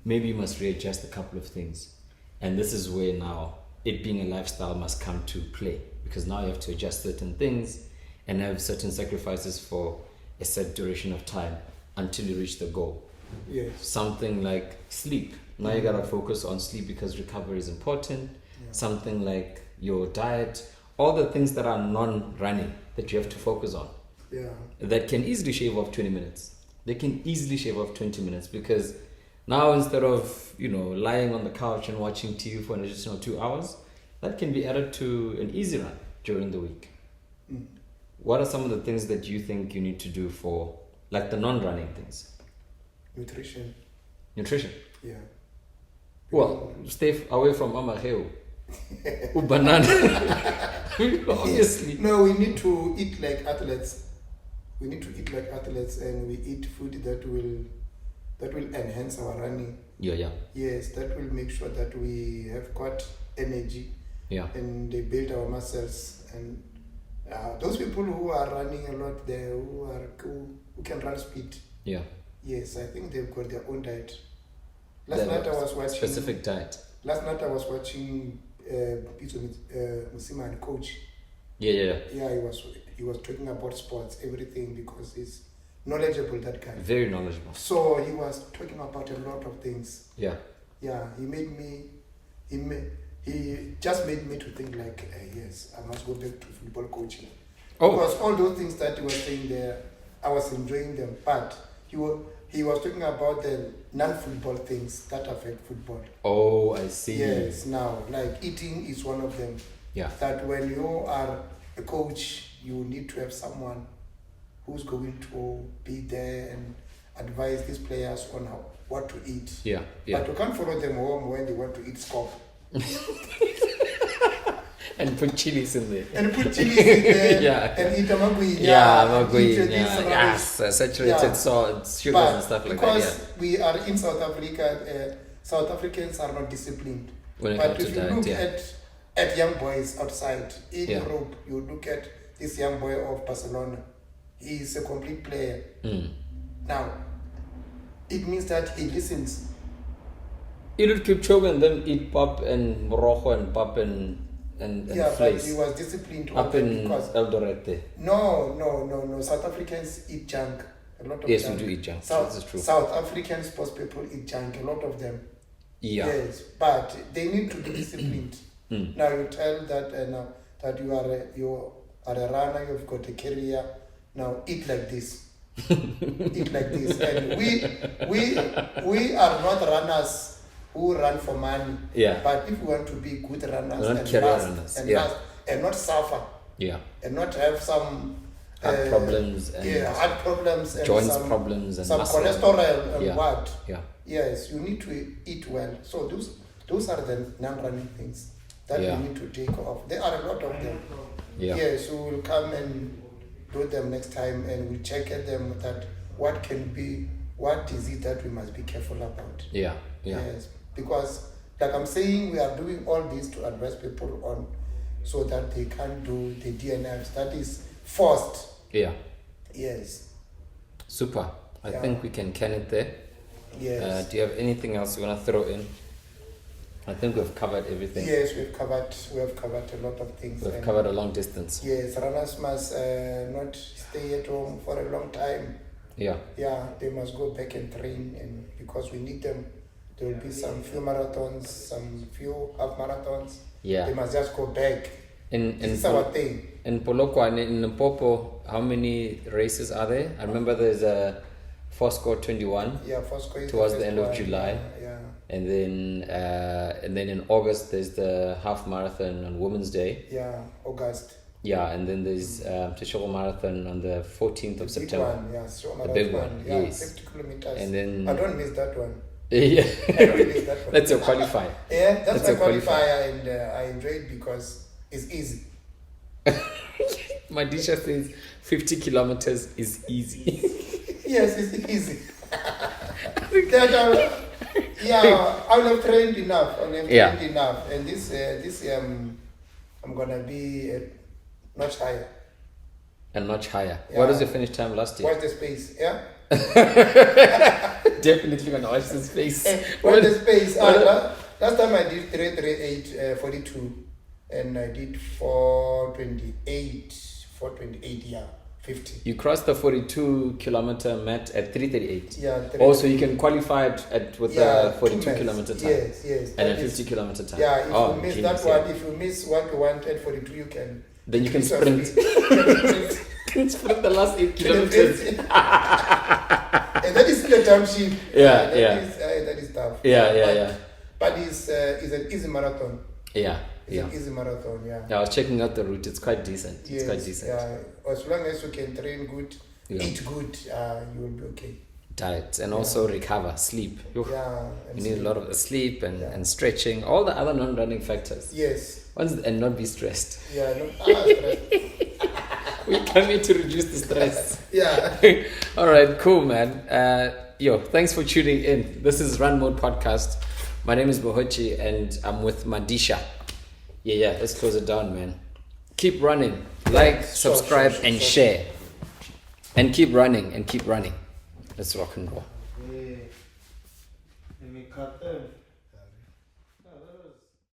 [SPEAKER 1] maybe you must readjust a couple of things. And this is where now it being a lifestyle must come to play, because now you have to adjust certain things and have certain sacrifices for a set duration of time until you reach the goal.
[SPEAKER 2] Yes.
[SPEAKER 1] Something like sleep. Now you gotta focus on sleep because recovery is important. Something like your diet, all the things that are non-running that you have to focus on.
[SPEAKER 2] Yeah.
[SPEAKER 1] That can easily shave off 20 minutes. They can easily shave off 20 minutes because now instead of, lying on the couch and watching TV for an additional 2 hours, that can be added to an easy run during the week. What are some of the things that you think you need to do for, like the non-running things?
[SPEAKER 2] Nutrition. Yeah.
[SPEAKER 1] Well, stay away from Mama Heo. Banana. Obviously.
[SPEAKER 2] No, we need to eat like athletes. And we eat food that will enhance our running.
[SPEAKER 1] Yeah.
[SPEAKER 2] Yes, that will make sure that we have got energy.
[SPEAKER 1] Yeah.
[SPEAKER 2] And they build our muscles. And those people who are running a lot there, who can run speed.
[SPEAKER 1] Yeah.
[SPEAKER 2] Yes, I think they've got their own diet. Last night I was watching
[SPEAKER 1] specific diet.
[SPEAKER 2] Last night I was watching Musima and coach.
[SPEAKER 1] Yeah.
[SPEAKER 2] Yeah, he was talking about sports, everything, because he's knowledgeable, that guy.
[SPEAKER 1] Very knowledgeable.
[SPEAKER 2] So he was talking about a lot of things.
[SPEAKER 1] Yeah.
[SPEAKER 2] Yeah, he just made me to think like, yes, I must go back to football coaching.
[SPEAKER 1] Oh.
[SPEAKER 2] Because all those things that he was saying there, I was enjoying them. But he was talking about the non-football things that affect football.
[SPEAKER 1] Oh, I see.
[SPEAKER 2] Yes, now, like eating is one of them.
[SPEAKER 1] Yeah.
[SPEAKER 2] That when you are a coach, you need to have someone who's going to be there and advise these players on what to eat.
[SPEAKER 1] Yeah.
[SPEAKER 2] But you can't follow them home when they want to eat scope.
[SPEAKER 1] And put chilies in there.
[SPEAKER 2] And put chilies in there.
[SPEAKER 1] Yeah.
[SPEAKER 2] And eat a magui.
[SPEAKER 1] Yes, saturated salts, sugars and stuff like that.
[SPEAKER 2] Because we are in South Africa, South Africans are not disciplined.
[SPEAKER 1] When it
[SPEAKER 2] But
[SPEAKER 1] comes
[SPEAKER 2] if
[SPEAKER 1] to
[SPEAKER 2] you
[SPEAKER 1] diet,
[SPEAKER 2] look at young boys outside in Europe, you look at this young boy of Barcelona. He is a complete player. Now, it means that he listens.
[SPEAKER 1] Eat Kipchoge and then eat pap and morojo and pap and
[SPEAKER 2] but
[SPEAKER 1] flies.
[SPEAKER 2] he was disciplined
[SPEAKER 1] Up in
[SPEAKER 2] because
[SPEAKER 1] Eldoret there.
[SPEAKER 2] No. South Africans eat junk. A lot of
[SPEAKER 1] Yes,
[SPEAKER 2] junk.
[SPEAKER 1] we do eat junk.
[SPEAKER 2] This
[SPEAKER 1] is true.
[SPEAKER 2] South African sports people eat junk. A lot of them.
[SPEAKER 1] Yeah.
[SPEAKER 2] Yes, but they need to be disciplined. Now you tell that that you are a runner. You've got a career. Now eat like this. Eat like this. And we are not runners who run for money.
[SPEAKER 1] Yeah.
[SPEAKER 2] But if we want to be good runners
[SPEAKER 1] We're not
[SPEAKER 2] and
[SPEAKER 1] career
[SPEAKER 2] last,
[SPEAKER 1] runners.
[SPEAKER 2] and
[SPEAKER 1] Yeah.
[SPEAKER 2] last, and not suffer,
[SPEAKER 1] Yeah.
[SPEAKER 2] and not have some
[SPEAKER 1] Heart problems and
[SPEAKER 2] heart problems and
[SPEAKER 1] joints
[SPEAKER 2] some
[SPEAKER 1] problems and
[SPEAKER 2] some
[SPEAKER 1] muscle.
[SPEAKER 2] cholesterol and
[SPEAKER 1] Yeah.
[SPEAKER 2] what.
[SPEAKER 1] Yeah.
[SPEAKER 2] Yes, you need to eat well. So those are the non-running things that
[SPEAKER 1] Yeah.
[SPEAKER 2] we need to take off. There are a lot of them.
[SPEAKER 1] Yeah.
[SPEAKER 2] Yes, we will come and do them next time, and we check at them that what is it that we must be careful about.
[SPEAKER 1] Yeah.
[SPEAKER 2] Yes, because like I'm saying, we are doing all this to advise people on so that they can't do the DNFs. That is forced.
[SPEAKER 1] Yeah.
[SPEAKER 2] Yes.
[SPEAKER 1] Super. I think we can it there.
[SPEAKER 2] Yes.
[SPEAKER 1] Do you have anything else you want to throw in? I think we've covered everything.
[SPEAKER 2] Yes, we have covered a lot of things.
[SPEAKER 1] We've covered a long distance.
[SPEAKER 2] Yes, runners must not stay at home for a long time.
[SPEAKER 1] Yeah.
[SPEAKER 2] Yeah, they must go back and train, and because we need them. There will be some few marathons, some few half marathons.
[SPEAKER 1] Yeah.
[SPEAKER 2] They must just go back.
[SPEAKER 1] This
[SPEAKER 2] is our thing.
[SPEAKER 1] In Polokwane, in Limpopo, how many races are there? I remember there's a Fourscore 21.
[SPEAKER 2] Yeah, Fourscore
[SPEAKER 1] towards the end of July.
[SPEAKER 2] Yeah.
[SPEAKER 1] And then in August there's the half marathon on Women's Day.
[SPEAKER 2] Yeah, August.
[SPEAKER 1] Yeah, and then there's Teshoko Marathon on the 14th of September.
[SPEAKER 2] Big one, yeah, so
[SPEAKER 1] the big one,
[SPEAKER 2] yeah,
[SPEAKER 1] yes.
[SPEAKER 2] 50 kilometers.
[SPEAKER 1] And then
[SPEAKER 2] I don't miss that one.
[SPEAKER 1] Yeah,
[SPEAKER 2] I don't miss that one.
[SPEAKER 1] that's your qualifier.
[SPEAKER 2] Yeah, that's my
[SPEAKER 1] a
[SPEAKER 2] qualifier, and I enjoy it because it's easy.
[SPEAKER 1] Madisha says 50 kilometers is easy.
[SPEAKER 2] Yes, it's easy. I will have trained enough. And this year I'm gonna be a notch higher.
[SPEAKER 1] A notch higher.
[SPEAKER 2] Yeah.
[SPEAKER 1] What was your finish time last year?
[SPEAKER 2] Watch the space, yeah?
[SPEAKER 1] Definitely gonna watch the space.
[SPEAKER 2] Watch the space. Last time I did 338, 42, and I did 428, yeah, 50.
[SPEAKER 1] You crossed the 42 kilometer mat at 338.
[SPEAKER 2] Yeah.
[SPEAKER 1] Also, you can qualify it with the 42
[SPEAKER 2] 2
[SPEAKER 1] kilometer time.
[SPEAKER 2] Yes.
[SPEAKER 1] And a 50 kilometer time.
[SPEAKER 2] Yeah, if you miss
[SPEAKER 1] genius,
[SPEAKER 2] that one, if you miss what you want at 42, you can.
[SPEAKER 1] Then you can
[SPEAKER 2] increase your
[SPEAKER 1] sprint.
[SPEAKER 2] speed.
[SPEAKER 1] Can sprint the last 8 kilometers.
[SPEAKER 2] And that is the township.
[SPEAKER 1] Yeah.
[SPEAKER 2] That is tough.
[SPEAKER 1] Yeah.
[SPEAKER 2] But it's an easy marathon.
[SPEAKER 1] Yeah.
[SPEAKER 2] It's an easy marathon, yeah.
[SPEAKER 1] I was checking out the route. It's quite decent.
[SPEAKER 2] Yes,
[SPEAKER 1] It's quite decent.
[SPEAKER 2] Yeah. As long as you can train good, eat good, you will be okay.
[SPEAKER 1] Diet and also recover, sleep.
[SPEAKER 2] Yeah.
[SPEAKER 1] You need a lot of sleep and stretching, all the other non-running factors.
[SPEAKER 2] Yes.
[SPEAKER 1] And not be stressed.
[SPEAKER 2] Yeah. Stress.
[SPEAKER 1] We come here to reduce the stress.
[SPEAKER 2] Yeah.
[SPEAKER 1] All right, cool, man. Thanks for tuning in. This is Run Mode Podcast. My name is Mohotjie and I'm with Madisha. Yeah, let's close it down, man. Keep running. Like, subscribe, and share. And keep running. Let's rock and roll.
[SPEAKER 2] Let me cut them.